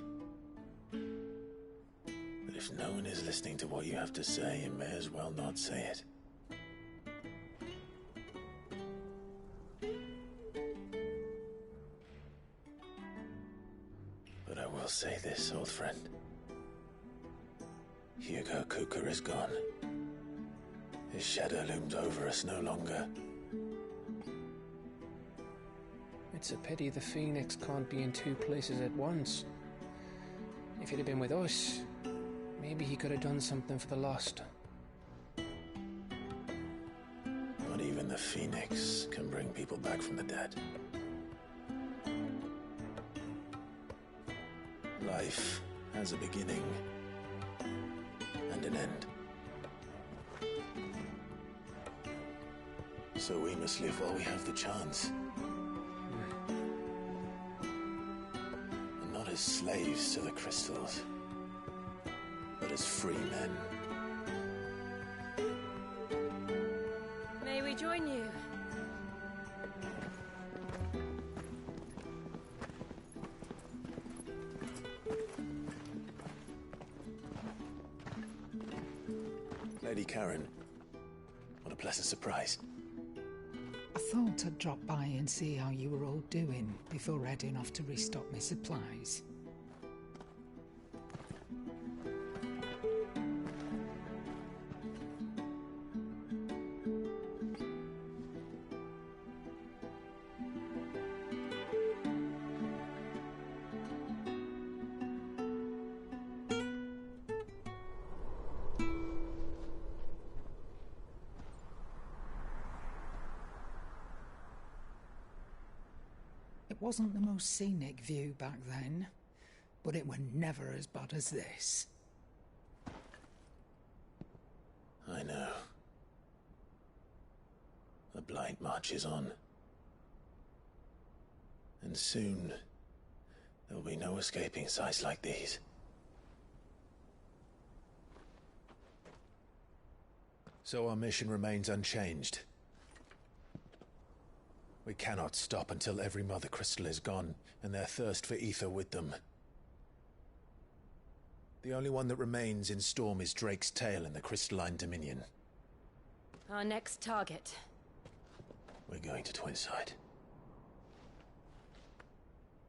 That if no one is listening to what you have to say, you may as well not say it. But I will say this, old friend. Hugo Kuka is gone. His shadow looms over us no longer. It's a pity the Phoenix can't be in two places at once. If he'd have been with us, maybe he could have done something for the lost. Not even the Phoenix can bring people back from the dead. Life has a beginning and an end. So we must live while we have the chance. And not as slaves to the crystals, but as free men. May we join you? Lady Karen, what a pleasant surprise. I thought I'd drop by and see how you were all doing before heading off to restock my supplies. It wasn't the most scenic view back then, but it were never as bad as this. I know. The blight marches on. And soon, there will be no escaping sights like these. So our mission remains unchanged. We cannot stop until every Mother Crystal is gone, and their thirst for ether with them. The only one that remains in Storm is Drake's Tail in the Crystalline Dominion. Our next target. We're going to Twinside.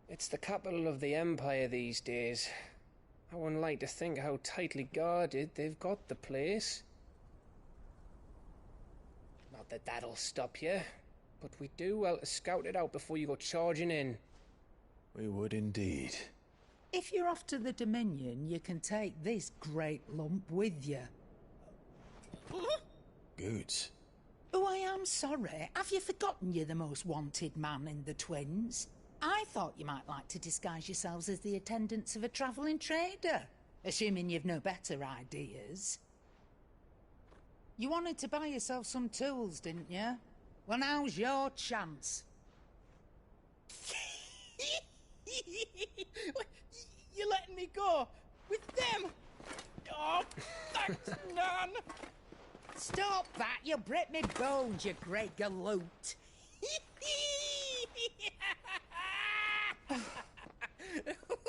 It's the capital of the Empire these days. I wouldn't like to think how tightly guarded they've got the place. Not that that'll stop you, but we do well to scout it out before you go charging in. We would indeed. If you're off to the Dominion, you can take this great lump with you. Goods. Oh, I am sorry. Have you forgotten you're the most wanted man in the Twins? I thought you might like to disguise yourselves as the attendants of a travelling trader, assuming you've no better ideas. You wanted to buy yourself some tools, didn't you? Well, now's your chance. You're letting me go with them? Oh, thanks, Nan. Stop that! You'll break me bones, you great galoot.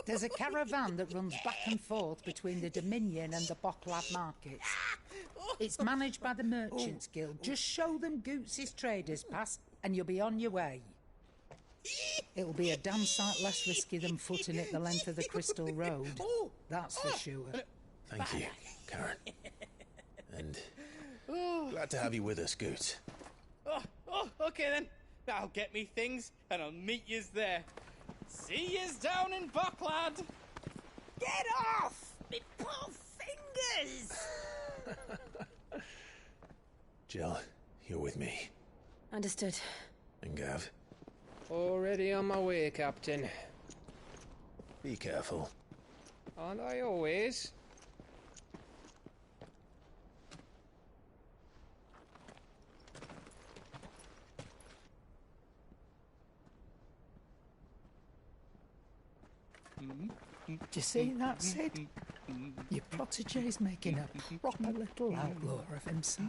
There's a caravan that runs back and forth between the Dominion and the Bocklab markets. It's managed by the Merchants Guild. Just show them Goots' traders pass and you'll be on your way. It'll be a damn sight less risky than footing it the length of the Crystal Road. That's for sure. Thank you, Karen. And glad to have you with us, Goots. Okay then. I'll get me things and I'll meet yous there. See yous down in Bocklad. Get off! Me poor fingers! Jill, you're with me. Understood. And Gav. Already on my way, Captain. Be careful. Aren't I always? Do you see that, Sid? Your protege's making a proper little outlaw of himself.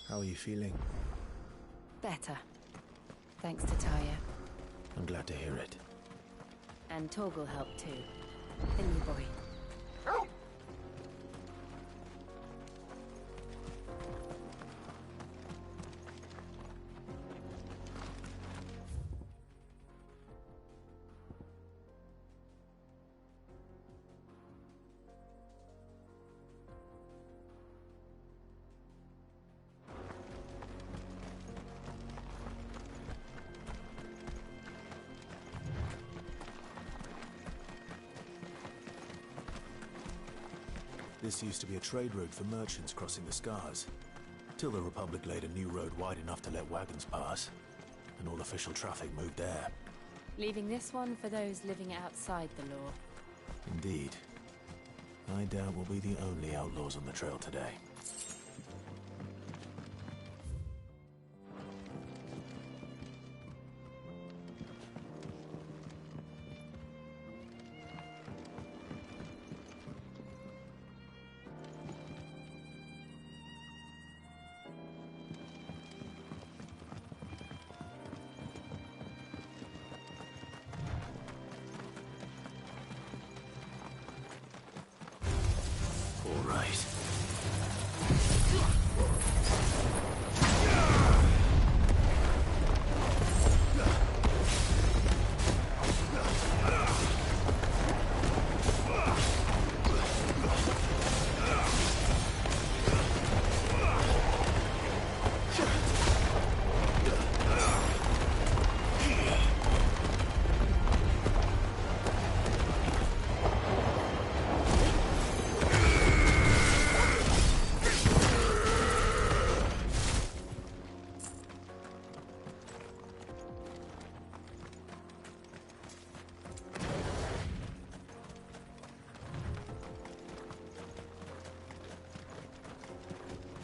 How are you feeling? Better. Thanks to Taya. I'm glad to hear it. And Torgal helped too. The new boy. This used to be a trade route for merchants crossing the Scars, till the Republic laid a new road wide enough to let wagons pass, and all official traffic moved there. Leaving this one for those living outside the law. Indeed. I doubt we'll be the only outlaws on the trail today.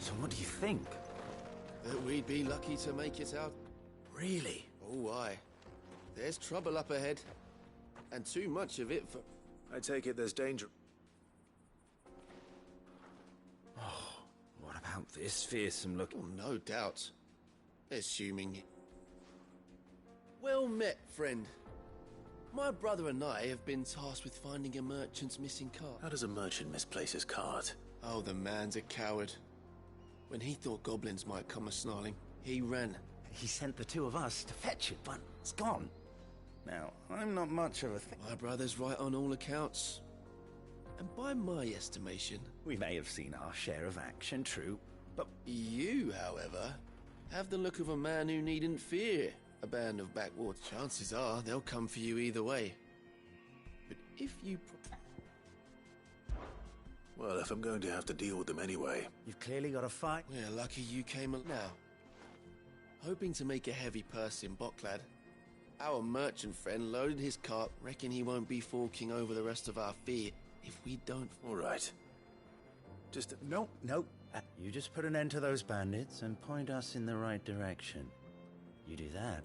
So what do you think? That we'd be lucky to make it out. Really? Oh, aye. There's trouble up ahead. And too much of it for... I take it there's danger. Oh, what about this fearsome look? Oh, no doubt. Assuming... Well met, friend. My brother and I have been tasked with finding a merchant's missing cart. How does a merchant misplace his cart? Oh, the man's a coward. When he thought goblins might come a-snarling, he ran. He sent the two of us to fetch it, but it's gone. Now, I'm not much of a My brother's right on all accounts. And by my estimation... We may have seen our share of action, true, but... You, however, have the look of a man who needn't fear a band of backwater. Chances are they'll come for you either way. But if you... Well, if I'm going to have to deal with them anyway... You've clearly got a fight. We're lucky you came along. Now, hoping to make a heavy purse in Bocklad, our merchant friend loaded his cart, reckon he won't be forking over the rest of our fee if we don't... All right. Just... No. You just put an end to those bandits and point us in the right direction. You do that.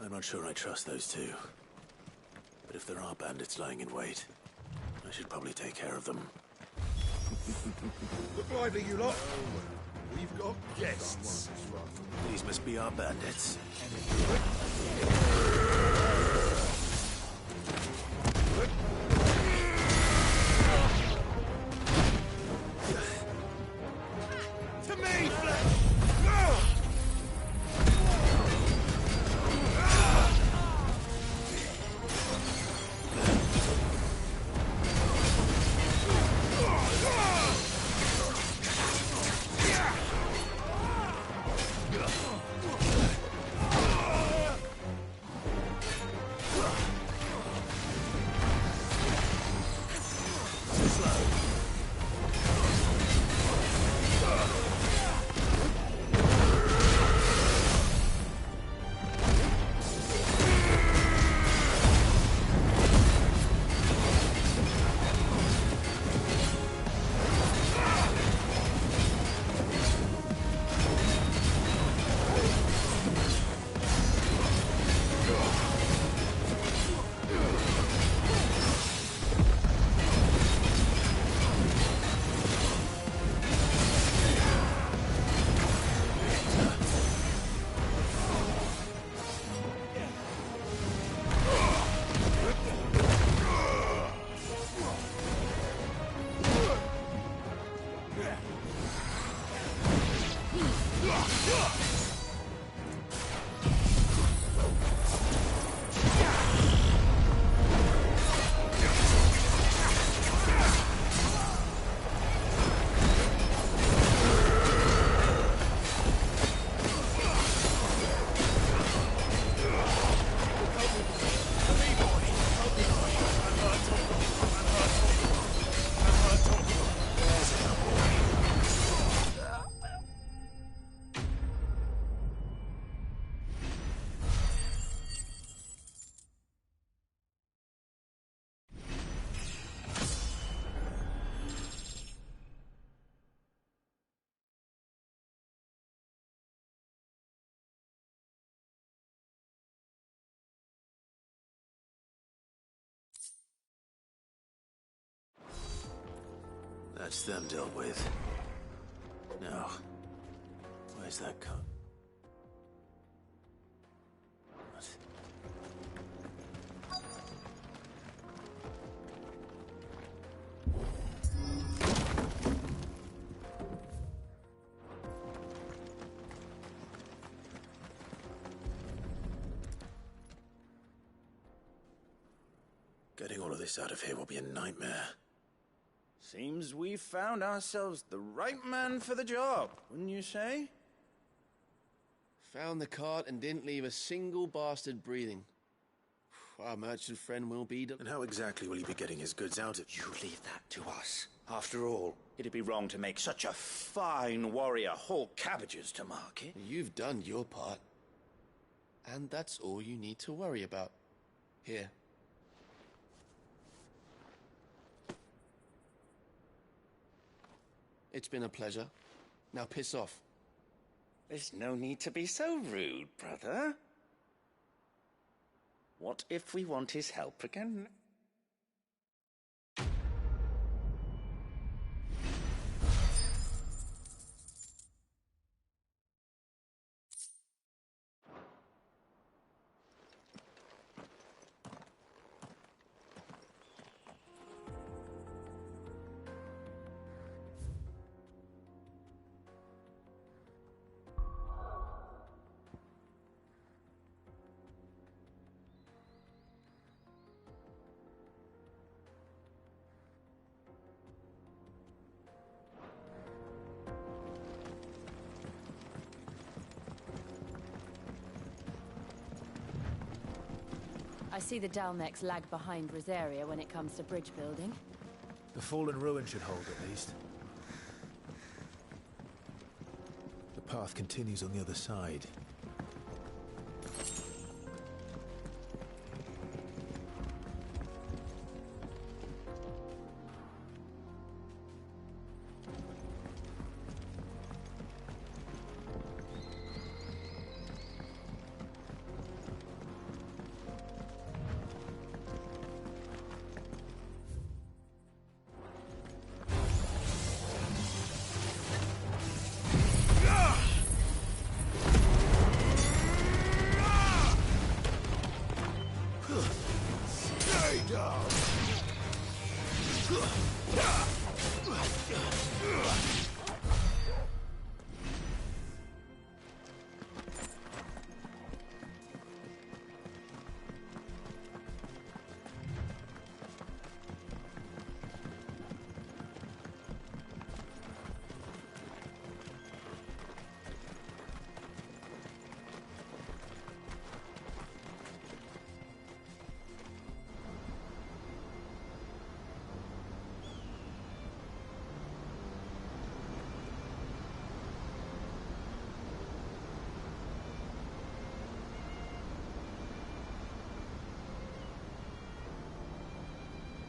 I'm not sure I trust those two. But if there are bandits lying in wait, I should probably take care of them. Look lively, you lot. We've got guests. These must be our bandits. To me, Fleck! That's them dealt with. Now, where's that cut? What? Getting all of this out of here will be a nightmare. Seems we've found ourselves the right man for the job, wouldn't you say? Found the cart and didn't leave a single bastard breathing. Our merchant friend will be... And how exactly will he be getting his goods out of... You leave that to us. After all, it'd be wrong to make such a fine warrior haul cabbages to market. You've done your part. And that's all you need to worry about. Here. It's been a pleasure. Now piss off. There's no need to be so rude, brother. What if we want his help again? I see the Dalnecs lag behind Rosaria when it comes to bridge building. The fallen ruin should hold, at least. The path continues on the other side.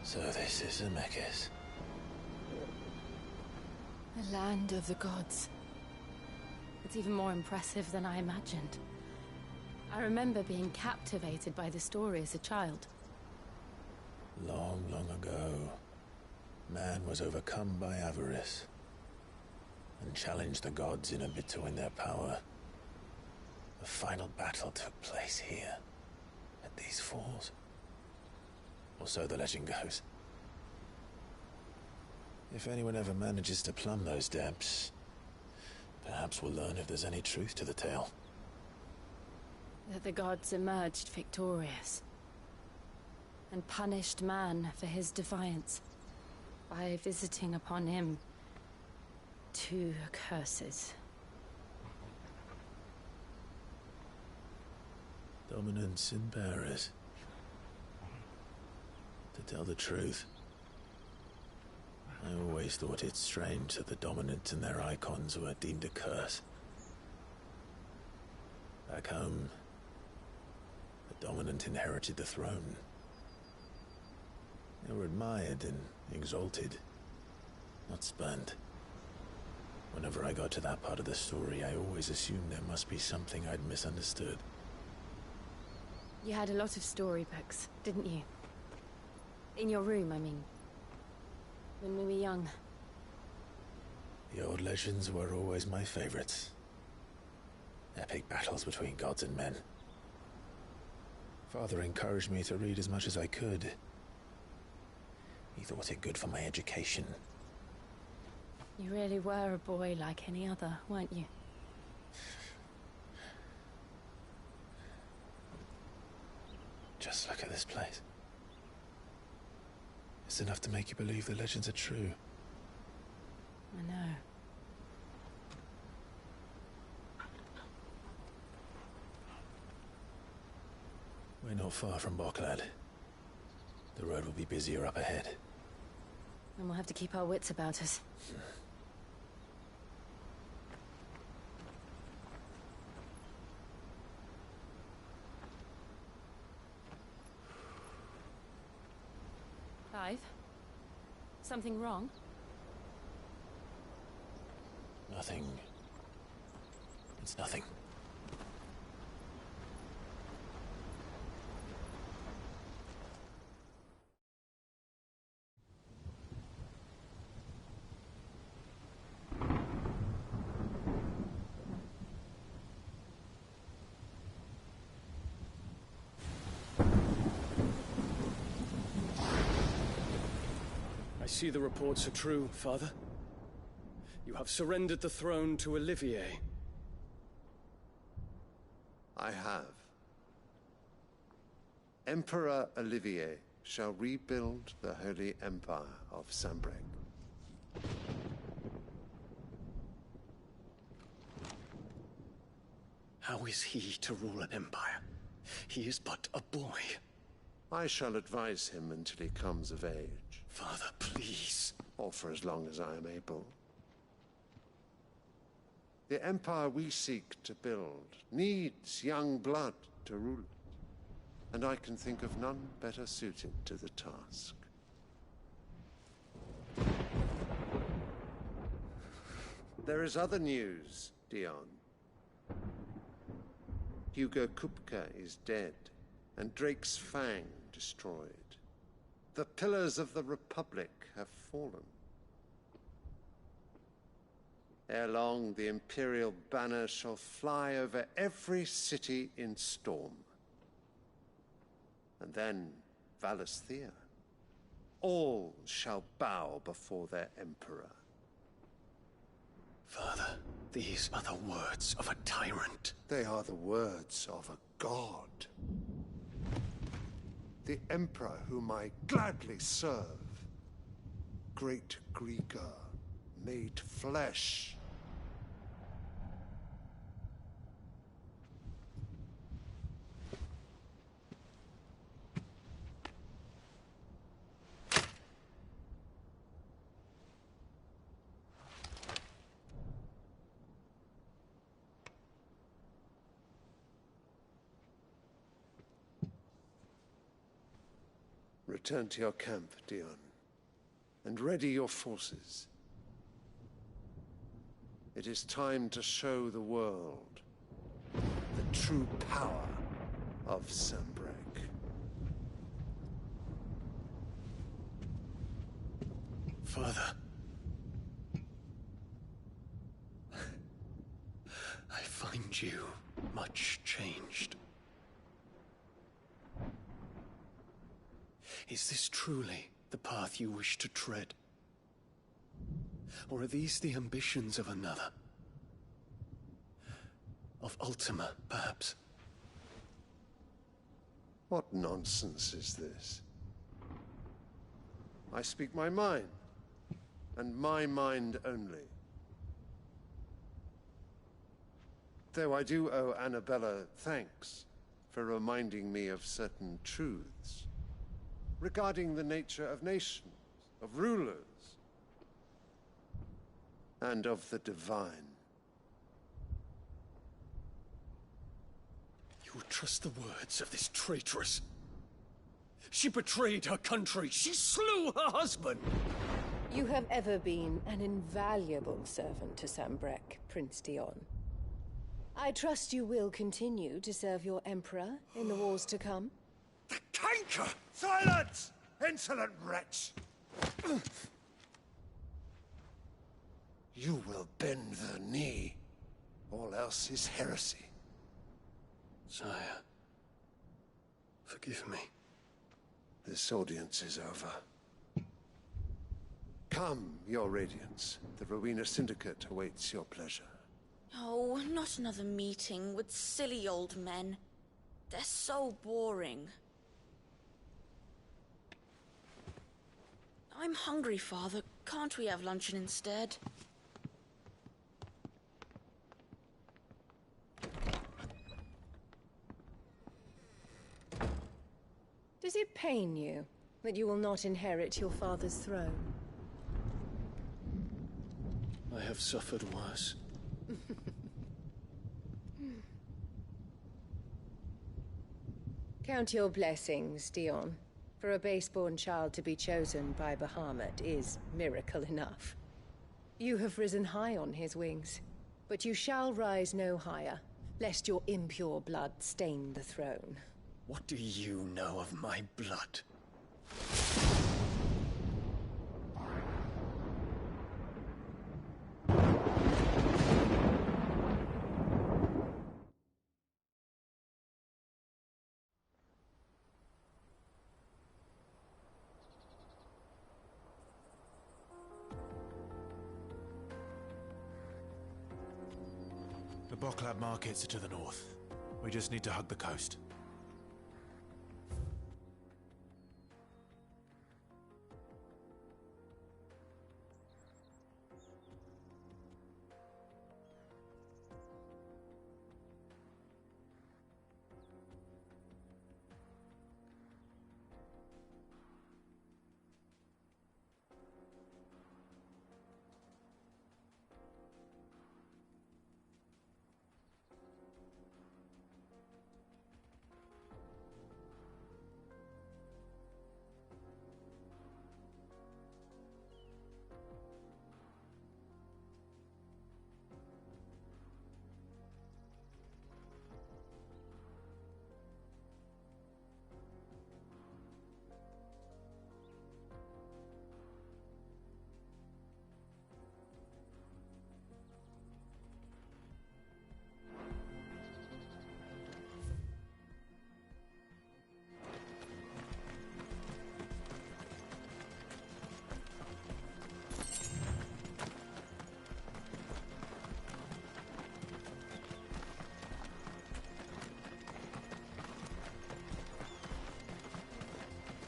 So this is Zemeckis. The land of the gods. It's even more impressive than I imagined. I remember being captivated by the story as a child. Long, long ago, man was overcome by avarice and challenged the gods in a bid to win their power. The final battle took place here, at these falls. Or so the legend goes. If anyone ever manages to plumb those depths, perhaps we'll learn if there's any truth to the tale. That the gods emerged victorious and punished man for his defiance by visiting upon him 2 curses. Dominance and bearers. To tell the truth, I always thought it strange that the dominant and their icons were deemed a curse. Back home, the dominant inherited the throne. They were admired and exalted, not spurned. Whenever I got to that part of the story, I always assumed there must be something I'd misunderstood. You had a lot of storybooks, didn't you? In your room, I mean. When we were young. The old legends were always my favorites. Epic battles between gods and men. Father encouraged me to read as much as I could. He thought it good for my education. You really were a boy like any other, weren't you? Just look at this place. It's enough to make you believe the legends are true. I know. We're not far from Boklad. The road will be busier up ahead. And we'll have to keep our wits about us. Clive? Something wrong? Nothing. It's nothing. I see the reports are true, Father. You have surrendered the throne to Olivier. I have. Emperor Olivier shall rebuild the Holy Empire of Sanbreque. How is he to rule an empire? He is but a boy. I shall advise him until he comes of age. Father, please. Or for as long as I am able. The empire we seek to build needs young blood to rule it, and I can think of none better suited to the task. There is other news, Dion. Hugo Kupka is dead, and Drake's Fang destroyed. The pillars of the Republic have fallen. Ere long, the Imperial banner shall fly over every city in Storm. And then, Valisthea. All shall bow before their Emperor. Father, these are the words of a tyrant. They are the words of a god. The Emperor whom I gladly serve. Great Grieger, made flesh. Return to your camp, Dion, and ready your forces. It is time to show the world the true power of Sanbreque. Father. I find you much changed. Is this truly the path you wish to tread? Or are these the ambitions of another? Of Ultima, perhaps? What nonsense is this? I speak my mind, and my mind only. Though I do owe Annabella thanks for reminding me of certain truths regarding the nature of nations, of rulers, and of the divine. You would trust the words of this traitress? She betrayed her country. She slew her husband. You have ever been an invaluable servant to Sanbreque, Prince Dion. I trust you will continue to serve your Emperor in the wars to come. The canker! Silence! Insolent wretch! you will bend the knee. All else is heresy. Sire, forgive me. This audience is over. Come, Your Radiance. The Rowena Syndicate awaits your pleasure. Oh, not another meeting with silly old men. They're so boring. I'm hungry, Father. Can't we have luncheon instead? Does it pain you that you will not inherit your father's throne? I have suffered worse. Count your blessings, Dion. For a base-born child to be chosen by Bahamut is miracle enough. You have risen high on his wings, but you shall rise no higher, lest your impure blood stain the throne. What do you know of my blood? The Boklab markets are to the north. We just need to hug the coast.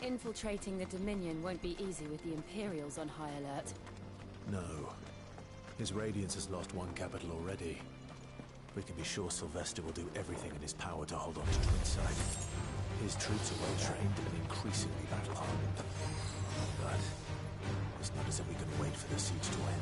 Infiltrating the Dominion won't be easy with the Imperials on high alert. No. His Radiance has lost one capital already. We can be sure Sylvester will do everything in his power to hold on to Twinside. His troops are well-trained and increasingly battle-hardened. But it's not as if we can wait for the siege to end.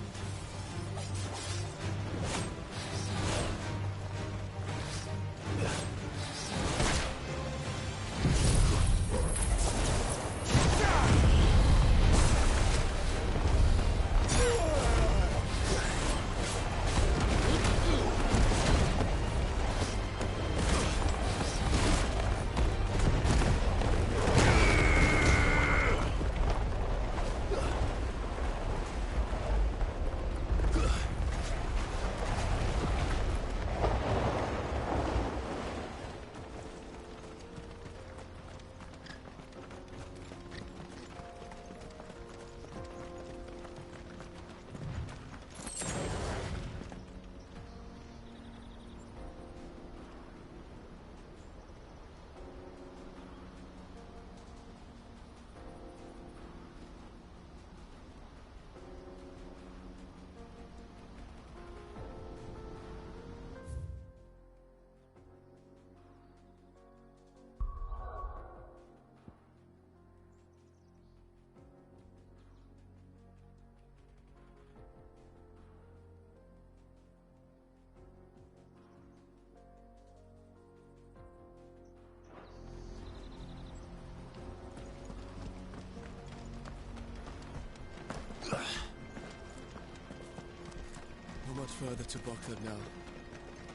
How much further to Boklab now?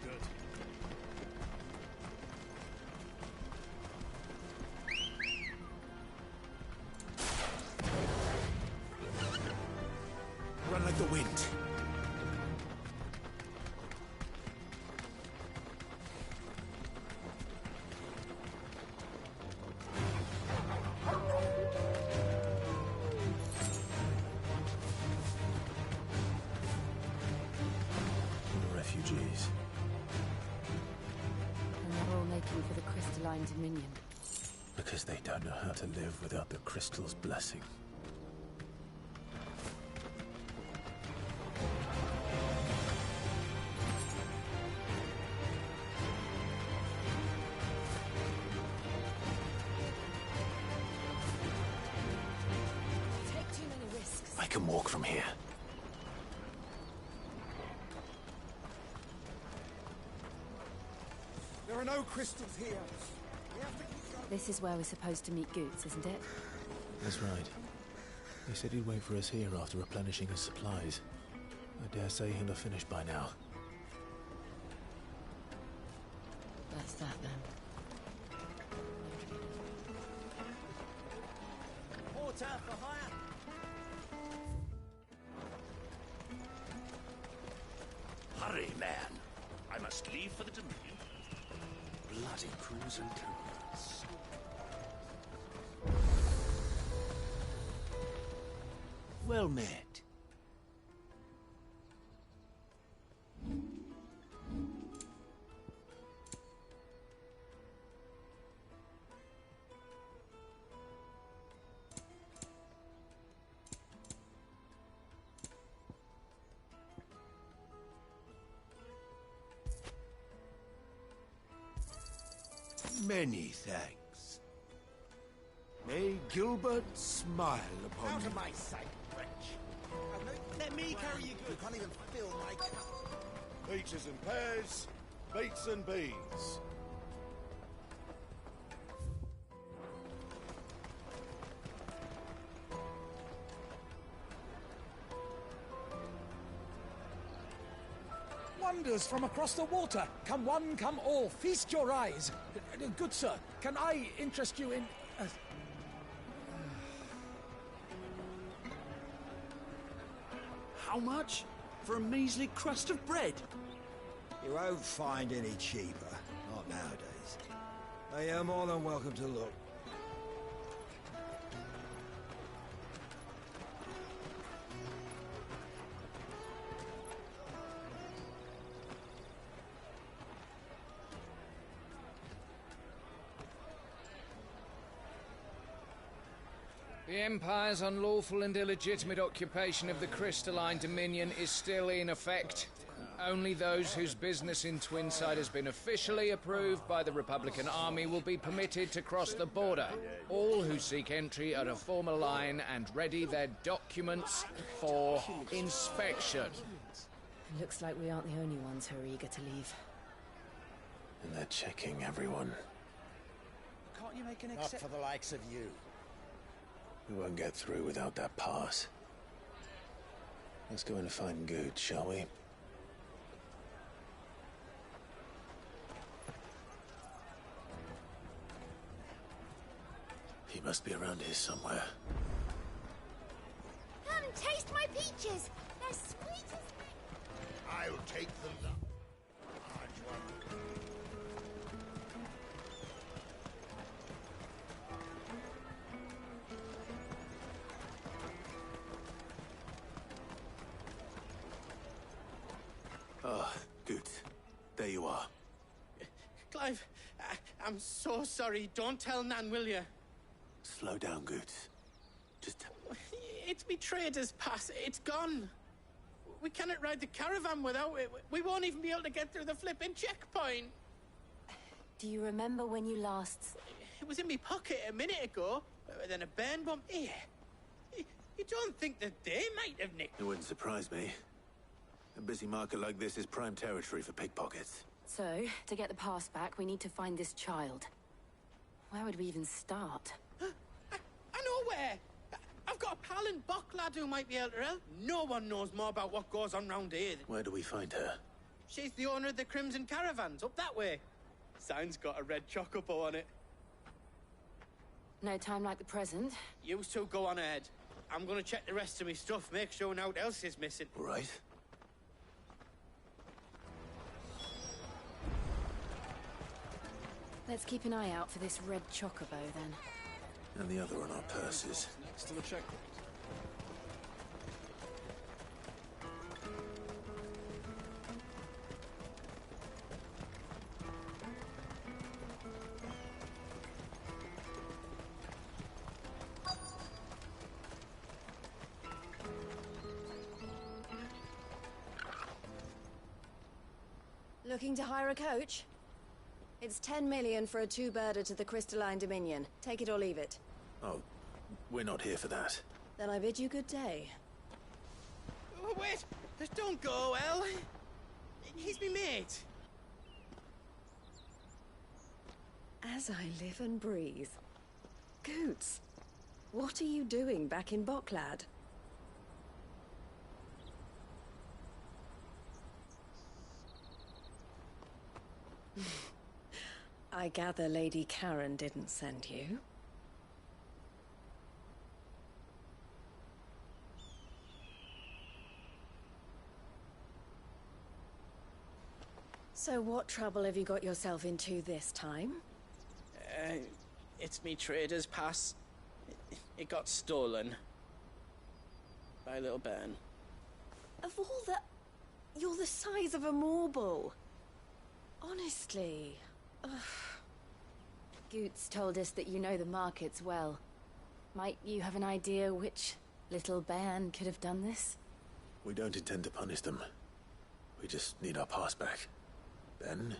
Good. Run like the wind. for the crystalline dominion? Because they don't know how to live without the crystal's blessing. Take too many risks. I can walk from here. There are no crystals here. We have to keep going. This is where we're supposed to meet Goots, isn't it? That's right. He said he'd wait for us here after replenishing his supplies. I dare say he'll have finished by now. That's that then. Water for hire. Hurry, man. I must leave for the Dominion. Bloody crews and commanders. Well met. Many thanks. May Gilbert smile upon you. Out of my sight, wretch. Let me carry you good. You can't even fill my cup. Peaches and pears, beets and beans. Wonders from across the water. Come one, come all. Feast your eyes. Good sir, can I interest you in... How much? For a measly crust of bread? You won't find any cheaper. Not nowadays. But you're more than welcome to look. The Empire's unlawful and illegitimate occupation of the crystalline dominion is still in effect. Only those whose business in Twinside has been officially approved by the Republican Army will be permitted to cross the border. All who seek entry are to form a line and ready their documents for inspection. Looks like we aren't the only ones who are eager to leave. And they're checking everyone. Can't you make an Not exception? for the likes of you. We won't get through without that pass. Let's go and find Good, shall we? He must be around here somewhere. Come and taste my peaches. They're sweet as... I'll take them up. Large one. Ah, good. There you are. Clive, I'm so sorry. Don't tell Nan, will you? Slow down, Good. Just... It's me trader's pass. It's gone. We cannot ride the caravan without it. We won't even be able to get through the flipping checkpoint. Do you remember when you last... It was in my pocket a minute ago. Then a burn bump here. You don't think that they might have nicked... It wouldn't surprise me. A busy market like this is prime territory for pickpockets. So, to get the pass back, we need to find this child. Where would we even start? I know where. I've got a pal in Buck lad who might be able to help. No one knows more about what goes on round here. Where do we find her? She's the owner of the Crimson Caravans, up that way. Sign's got a red chocobo on it. No time like the present. You two go on ahead. I'm gonna check the rest of my stuff, make sure nothing else is missing. Right. Let's keep an eye out for this red chocobo, then. And the other on our purses. Next to the checkpoint. Looking to hire a coach? It's 10 million for a two-birder to the Crystalline Dominion. Take it or leave it. Oh, we're not here for that. Then I bid you good day. Oh, wait! Don't go, El! He's me mate. As I live and breathe. Goots, what are you doing back in Boklad? I gather Lady Karen didn't send you. So what trouble have you got yourself into this time? It's me trader's pass. It got stolen. By little Ben. Of all the... You're the size of a marble. Honestly. Ugh. Goots told us that you know the markets well. Might you have an idea which little bairn could have done this? We don't intend to punish them. We just need our pass back. Then,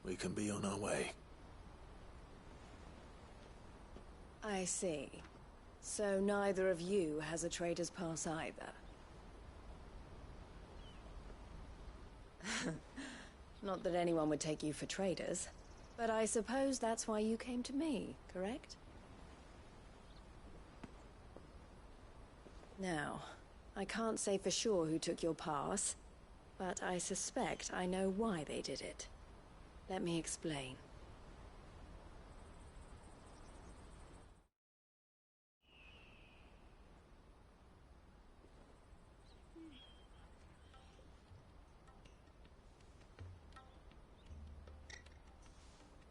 we can be on our way. I see. So neither of you has a trader's pass either. Not that anyone would take you for traders, but I suppose that's why you came to me, correct? Now, I can't say for sure who took your pass, but I suspect I know why they did it. Let me explain.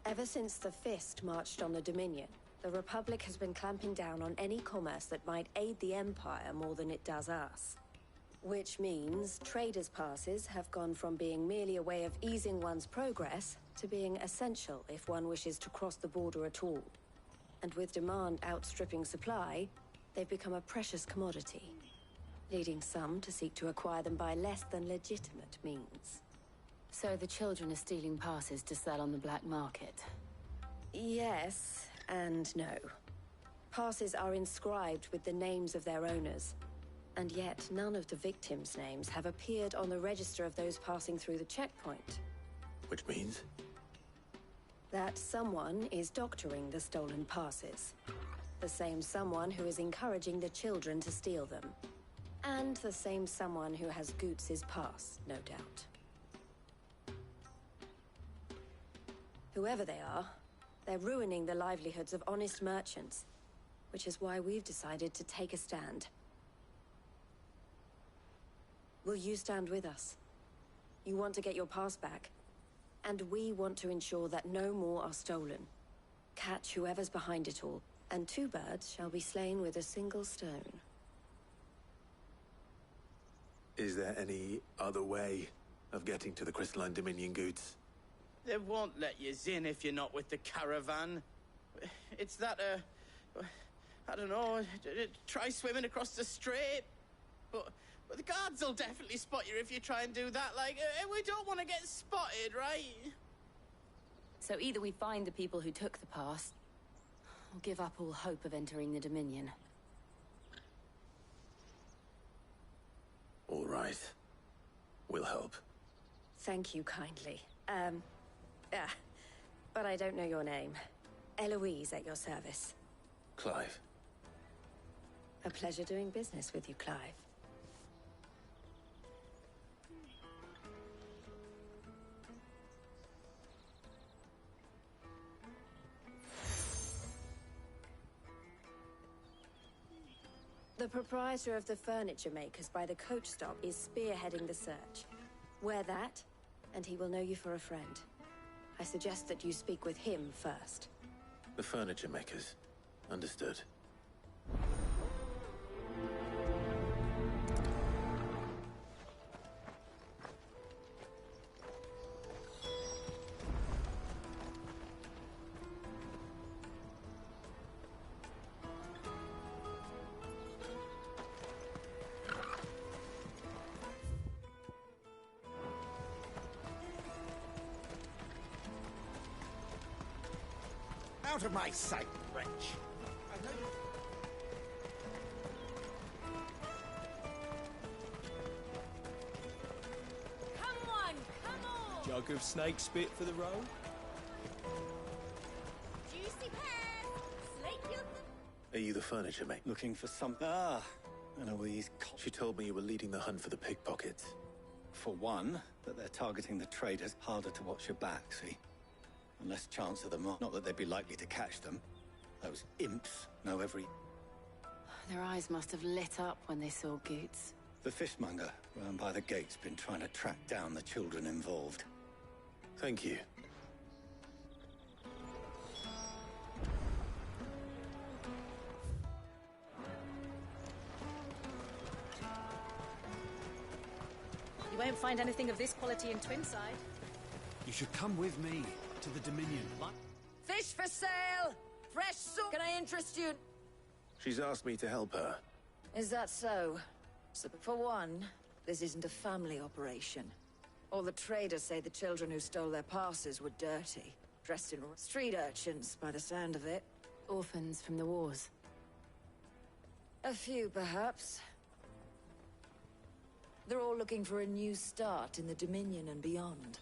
Ever since the Fist marched on the Dominion, the Republic has been clamping down on any commerce that might aid the Empire more than it does us. Which means traders' passes have gone from being merely a way of easing one's progress to being essential if one wishes to cross the border at all. And with demand outstripping supply, they've become a precious commodity, leading some to seek to acquire them by less than legitimate means. So the children are stealing passes to sell on the black market? Yes, and no. Passes are inscribed with the names of their owners, and yet none of the victims' names have appeared on the register of those passing through the checkpoint. Which means? That someone is doctoring the stolen passes. The same someone who is encouraging the children to steal them. And the same someone who has Goots' pass, no doubt. Whoever they are, they're ruining the livelihoods of honest merchants, which is why we've decided to take a stand. Will you stand with us? You want to get your pass back, and we want to ensure that no more are stolen. Catch whoever's behind it all, and two birds shall be slain with a single stone. Is there any other way of getting to the Crystalline Dominion, Goots? They won't let you in if you're not with the caravan. It's that, I don't know, try swimming across the strait. But the guards will definitely spot you if you try and do that. Like, we don't want to get spotted, right? So either we find the people who took the pass, or give up all hope of entering the Dominion. All right. We'll help. Thank you kindly. But I don't know your name. Eloise at your service. Clive. A pleasure doing business with you, Clive. The proprietor of the furniture makers by the coach stop is spearheading the search. Wear that, and he will know you for a friend. I suggest that you speak with him first. The furniture makers. Understood. Out of my sight, wretch! Come on! Jug of snake spit for the road? Juicy pears! Slate your... Are you the furniture mate? Looking for some... Ah, and all these... She told me you were leading the hunt for the pickpockets. For one, that they're targeting the traders. Harder to watch your back, see? And less chance of them... Not that they'd be likely to catch them. Those imps know every... Their eyes must have lit up when they saw Goots. The fishmonger round by the gate's been trying to track down the children involved. Thank you. You won't find anything of this quality in Twinside. You should come with me to the Dominion. Fish for sale! Fresh soup! Can I interest you? She's asked me to help her. Is that so? So, for one, this isn't a family operation. All the traders say the children who stole their passes were dirty. Dressed in street urchins, by the sound of it. Orphans from the wars. A few, perhaps. They're all looking for a new start in the Dominion and beyond.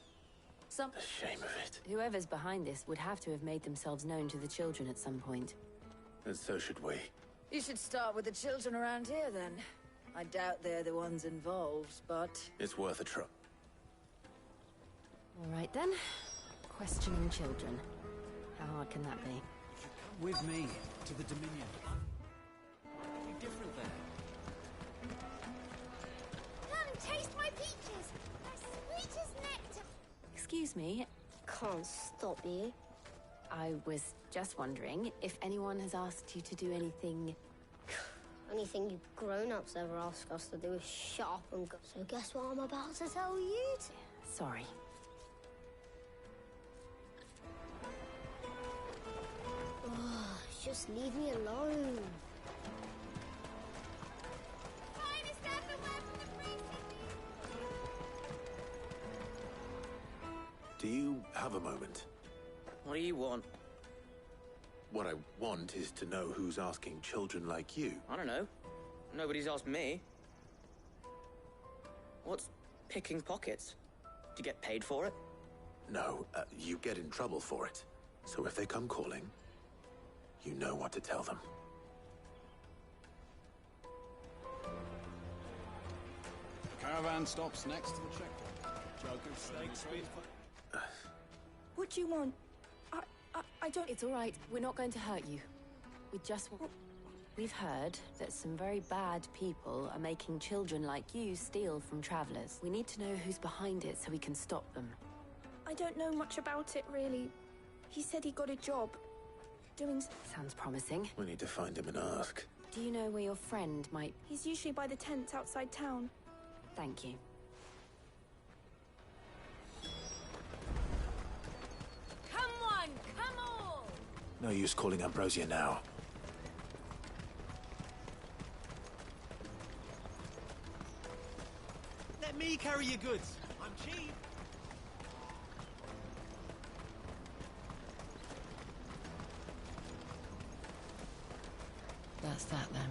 The shame of it. Whoever's behind this would have to have made themselves known to the children at some point. And so should we. You should start with the children around here, then. I doubt they're the ones involved, but... It's worth a try. All right, then. Questioning children. How hard can that be? Come with me to the Dominion. You're different there. Come, taste my peaches! As sweet as nectar! Excuse me. Can't stop you. I was just wondering if anyone has asked you to do anything... Anything you grown-ups ever ask us to do is shut up and go. So guess what I'm about to tell you? Sorry. Oh, just leave me alone. Do you have a moment? What do you want? What I want is to know who's asking children like you. I don't know. Nobody's asked me. What's picking pockets? Do you get paid for it? No, you get in trouble for it. So if they come calling, you know what to tell them. Caravan stops next to the checkpoint. Jug of snake spit. What do you want? I don't... It's all right. We're not going to hurt you. We just want... We've heard that some very bad people are making children like you steal from travelers. We need to know who's behind it so we can stop them. I don't know much about it, really. He said he got a job. Doing... Sounds promising. We need to find him and ask. Do you know where your friend might... He's usually by the tents outside town. Thank you. Come on! Come on! No use calling Ambrosia now. Let me carry your goods. I'm cheap. That's that, then.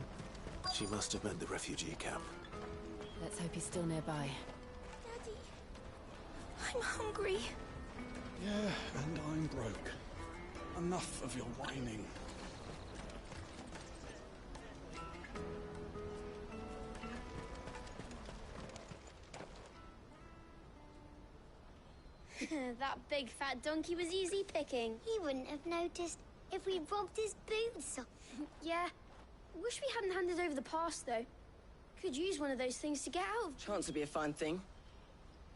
She must have meant the refugee camp. Let's hope he's still nearby. Daddy, I'm hungry. Yeah, and I'm broke. Enough of your whining. That big fat donkey was easy picking. He wouldn't have noticed if we robbed his boots. Yeah. Wish we hadn't handed over the pass, though. Could use one of those things to get out of. Chance would be a fine thing.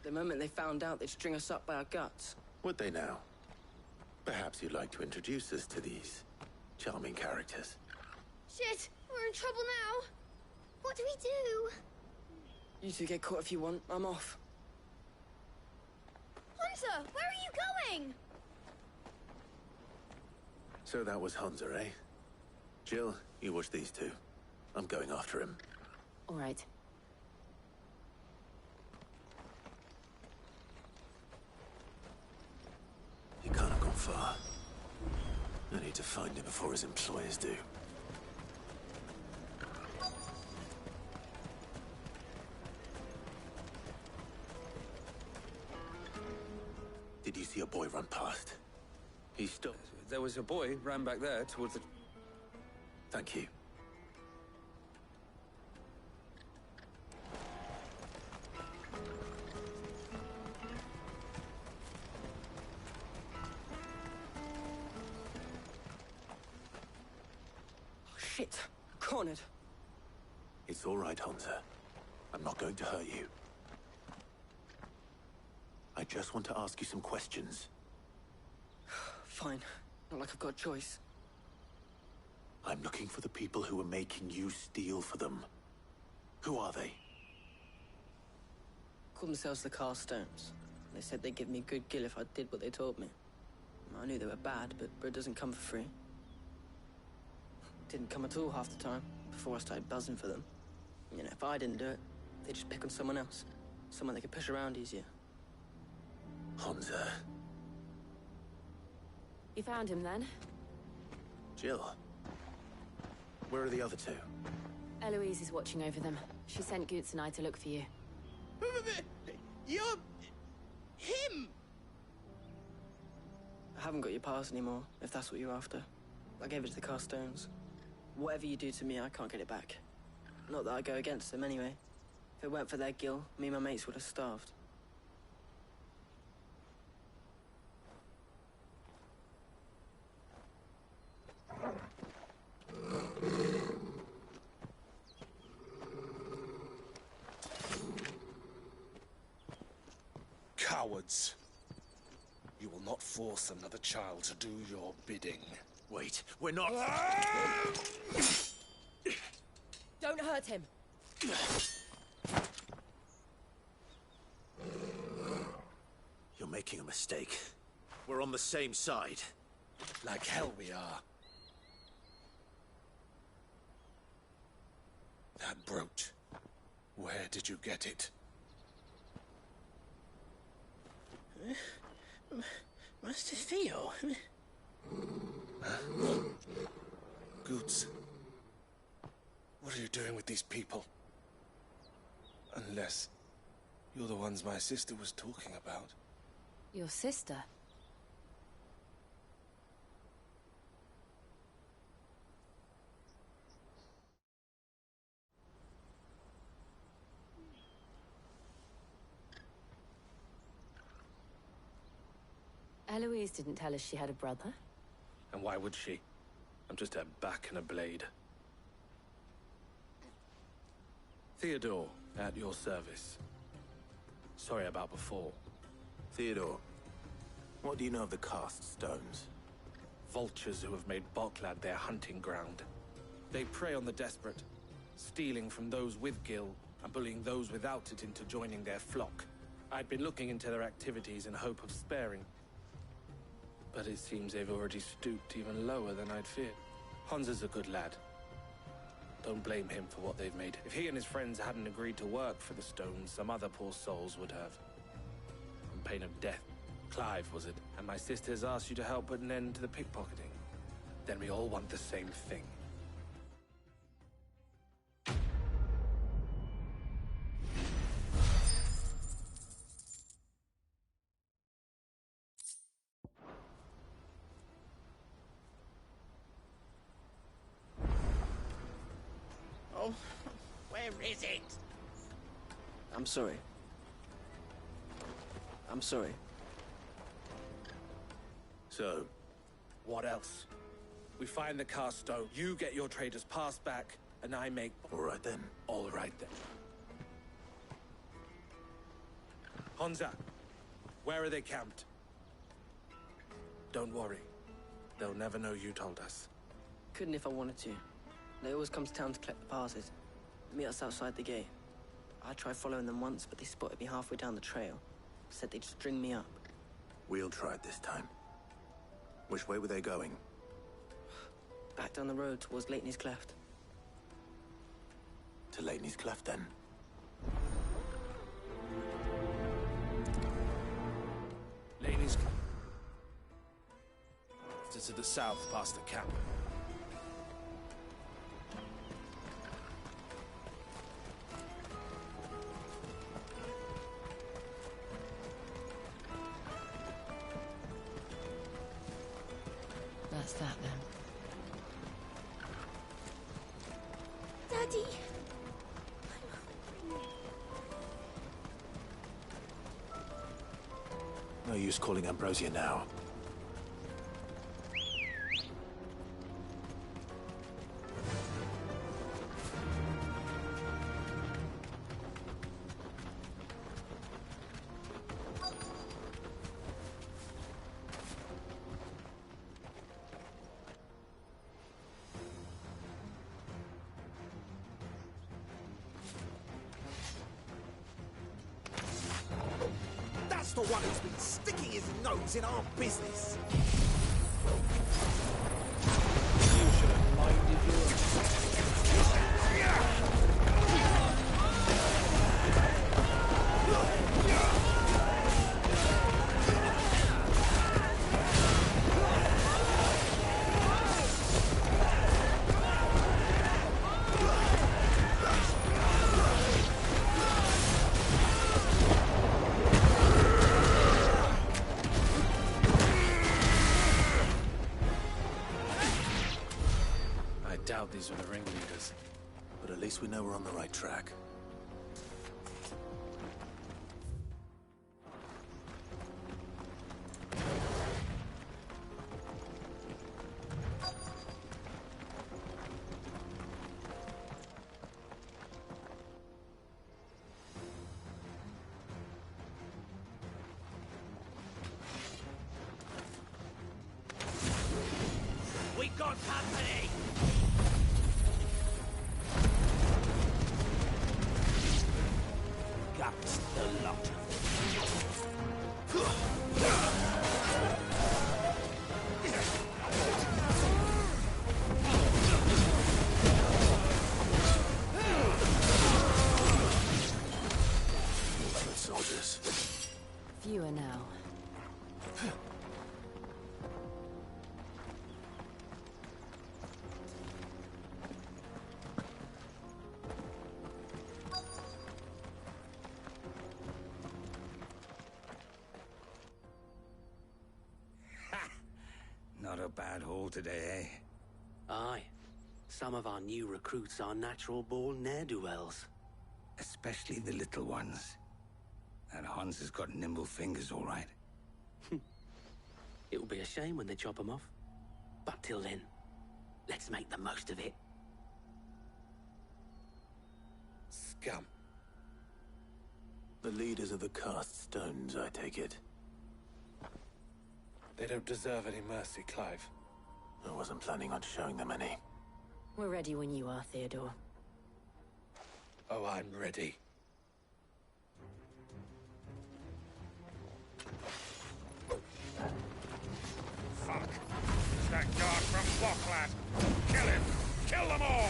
The moment they found out, they'd string us up by our guts. Would they now? Perhaps you'd like to introduce us to these charming characters. Shit, we're in trouble now. What do we do? You two get caught if you want. I'm off. Hunter, where are you going? So that was Hunter, eh? Jill, you watch these two. I'm going after him. All right. He can't have gone far. Any to find him before his employers do. Did you see a boy run past? He stopped. There was a boy ran back there towards the... Thank you. Shit. Cornered. It's all right, Hansa. I'm not going to hurt you. I just want to ask you some questions. Fine. Not like I've got a choice. I'm looking for the people who are making you steal for them. Who are they? Called themselves the Carstones. They said they'd give me a good gill if I did what they told me. I knew they were bad, but bread doesn't come for free. Didn't come at all half the time, before I started buzzing for them. You know, if I didn't do it, they'd just pick on someone else. Someone they could push around easier. Hansa. You found him then? Jill. Where are the other two? Eloise is watching over them. She sent Goots and I to look for you. You're... him! I haven't got your pass anymore, if that's what you're after. I gave it to the Carstones. Whatever you do to me, I can't get it back. Not that I go against them anyway. If it weren't for their gill, me and my mates would have starved. Cowards. You will not force another child to do your bidding. Wait, we're not... Don't hurt him. You're making a mistake. We're on the same side. Like hell we are. That brooch. Where did you get it? Master Theo? Goots. What are you doing with these people? Unless you're the ones my sister was talking about. Your sister? Eloise didn't tell us she had a brother. And why would she? I'm just her back and a blade. Theodore, at your service. Sorry about before. Theodore, what do you know of the Cast Stones? Vultures who have made Boklad their hunting ground. They prey on the desperate, stealing from those with gil and bullying those without it into joining their flock. I'd been looking into their activities in hope of sparing. But it seems they've already stooped even lower than I'd feared. Hansa's a good lad. Don't blame him for what they've made. If he and his friends hadn't agreed to work for the Stones, some other poor souls would have. On pain of death. Clive, was it? And my sisters asked you to help put an end to the pickpocketing. Then we all want the same thing. Oh, where is it? I'm sorry. I'm sorry. So, what else? We find the Carstone, you get your trader's pass back, and I make... All right then. All right then. Hansa, where are they camped? Don't worry. They'll never know you told us. Couldn't if I wanted to. They always come to town to collect the passes. Meet us outside the gate. I tried following them once, but they spotted me halfway down the trail. Said they'd string me up. We'll try it this time. Which way were they going? Back down the road towards Leighton's Cleft. To Leighton's Cleft, then? Leighton's... After to the south past the camp. That's that then. Daddy! No use calling Ambrosia now. That's the one who's been sticking his nose in our business. You should have minded your... I doubt these were the ringleaders, but at least we know we're on the right track. We got company! Guts the lot Good soldiers. Fewer now. Not a bad haul today, eh? Aye. Some of our new recruits are natural-born ne'er-do-wells. Especially the little ones. That Hans has got nimble fingers, all right. It will be a shame when they chop them off. But till then, let's make the most of it. Scum. The leaders of the cast stones, I take it. They don't deserve any mercy, Clive. I wasn't planning on showing them any. We're ready when you are, Theodore. Oh, I'm ready. Fuck. It's that guard from Bocklad. Kill him. Kill them all.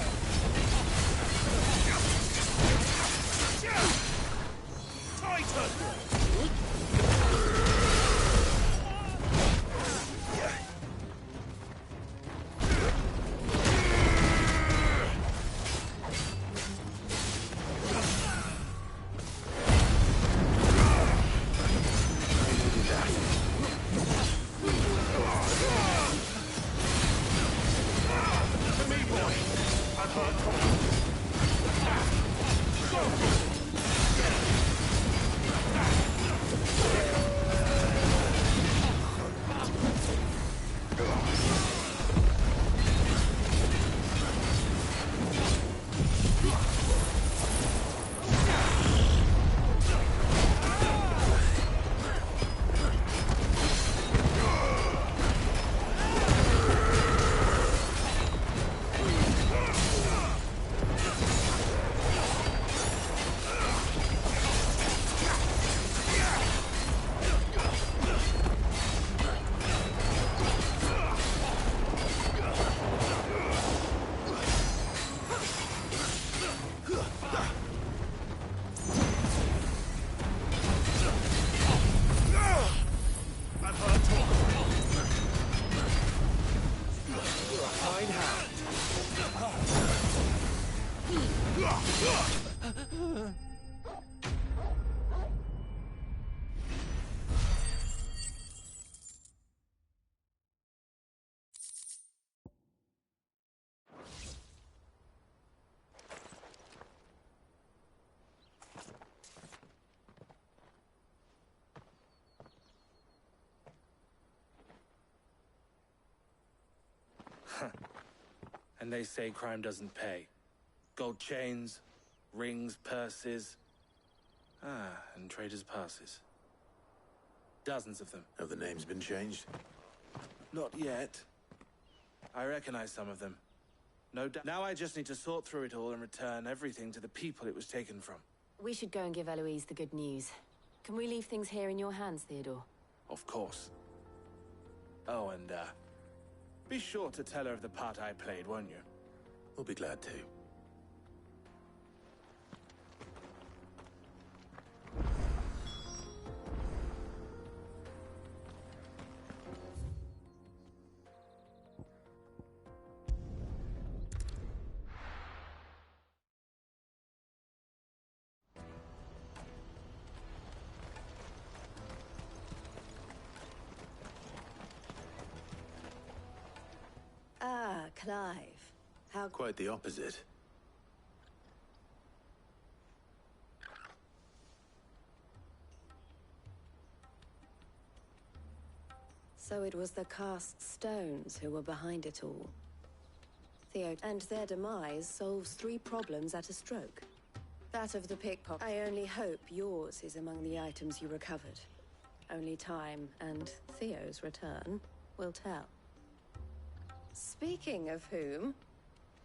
To me, boy. And they say crime doesn't pay. Gold chains, rings, purses. And traders' passes. Dozens of them. Have the names been changed? Not yet. I recognize some of them. No doubt. Now I just need to sort through it all and return everything to the people it was taken from. We should go and give Eloise the good news. Can we leave things here in your hands, Theodore? Of course. Oh, and, be sure to tell her of the part I played, won't you? We'll be glad to. Ah, Clive. How... Quite the opposite. So it was the cast stones who were behind it all. Theo, and their demise solves 3 problems at a stroke. That of the pickpocket. I only hope yours is among the items you recovered. Only time and Theo's return will tell. Speaking of whom,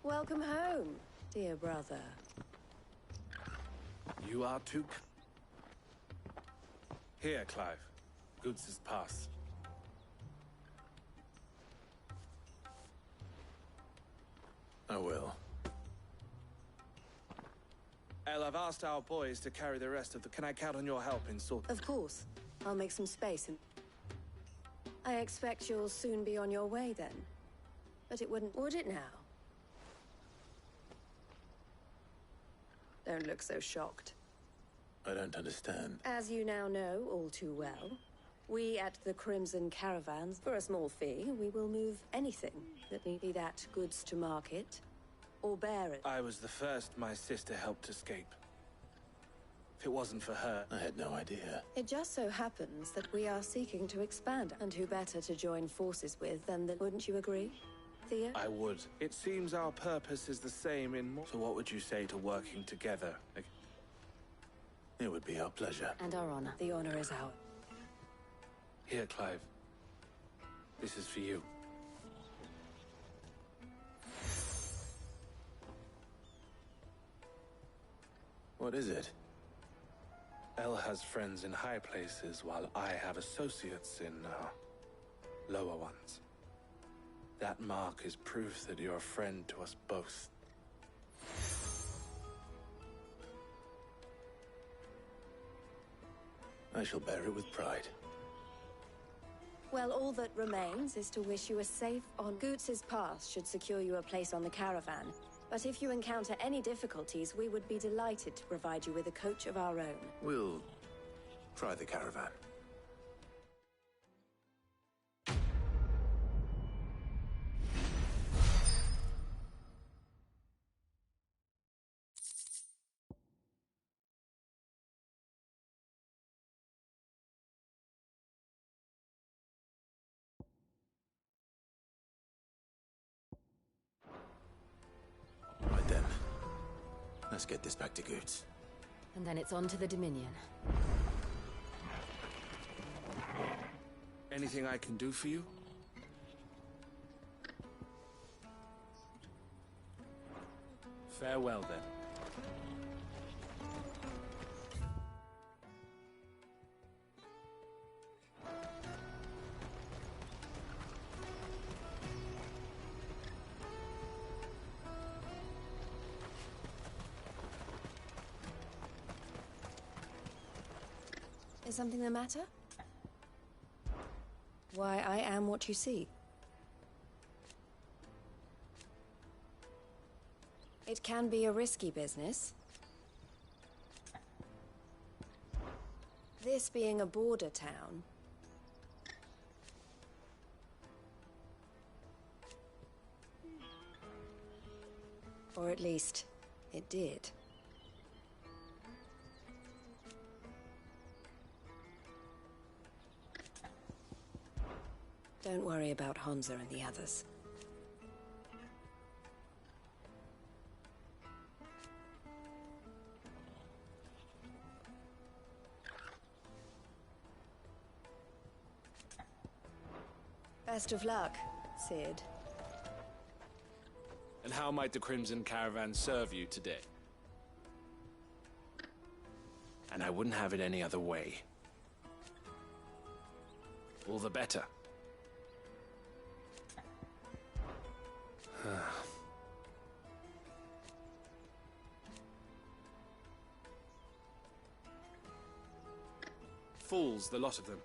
welcome home, dear brother. You are too... Here, Clive. Goods' pass. I will. El, I've asked our boys to carry the rest of the... Can I count on your help in sort... Of course. I'll make some space and... I expect you'll soon be on your way then. But it wouldn't, would it now? Don't look so shocked. I don't understand. As you now know all too well, we at the Crimson Caravans, for a small fee, we will move anything that may be that goods to market, or bear it. I was the first my sister helped escape. If it wasn't for her... I had no idea. It just so happens that we are seeking to expand, and who better to join forces with than the... Wouldn't you agree, Theo? I would. It seems our purpose is the same in more... So what would you say to working together? It would be our pleasure. And our honor. The honor is ours. Here, Clive. This is for you. What is it? El has friends in high places, while I have associates in, lower ones. That mark is proof that you're a friend to us both. I shall bear it with pride. Well, all that remains is to wish you a safe on... Goots' pass should secure you a place on the caravan. But if you encounter any difficulties, we would be delighted to provide you with a coach of our own. We'll try the caravan. Right then. Let's get this back to Goots. And then it's on to the Dominion. Anything I can do for you? Farewell, then. Is something the matter? Why, I am what you see. It can be a risky business. This being a border town. Or at least, it did. Don't worry about Hansa and the others. Best of luck, Sid. And how might the Crimson Caravan serve you today? And I wouldn't have it any other way. All the better. Fools, the lot of them.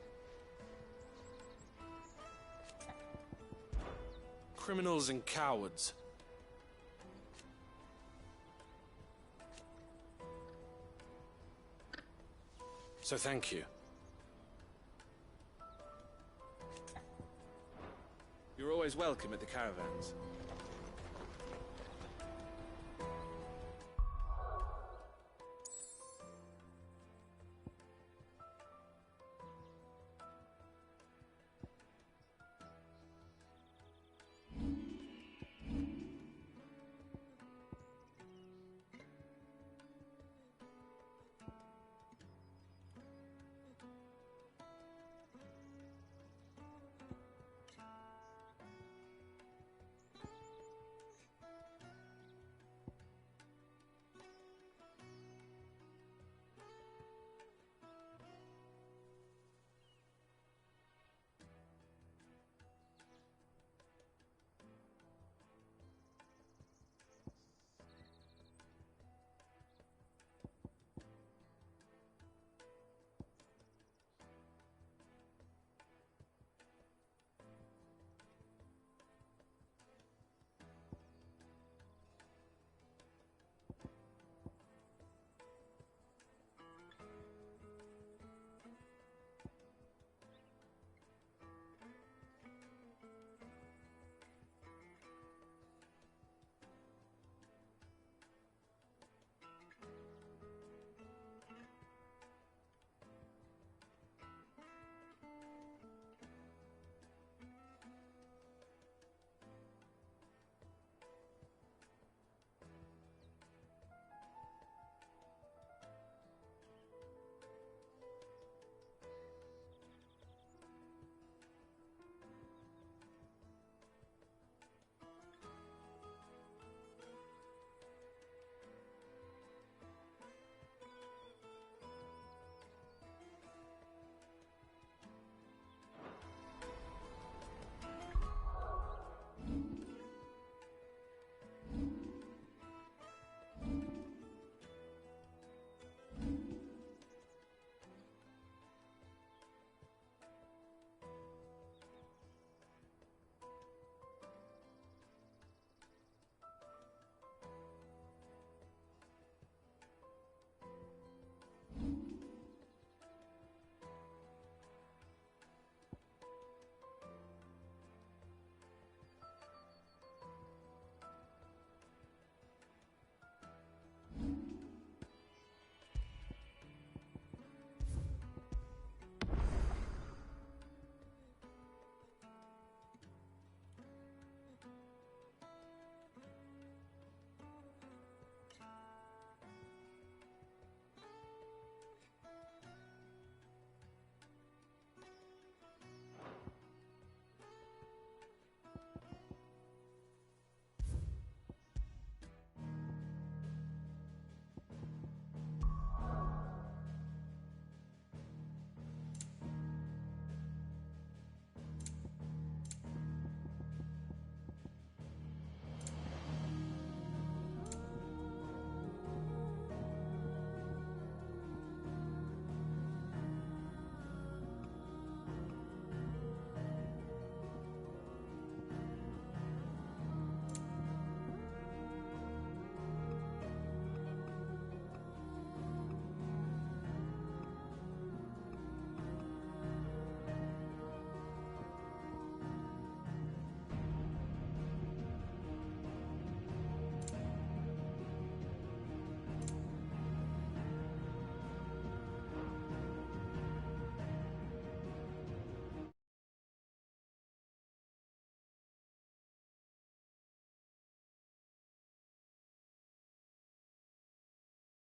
Criminals and cowards. So thank you. You're always welcome at the caravans.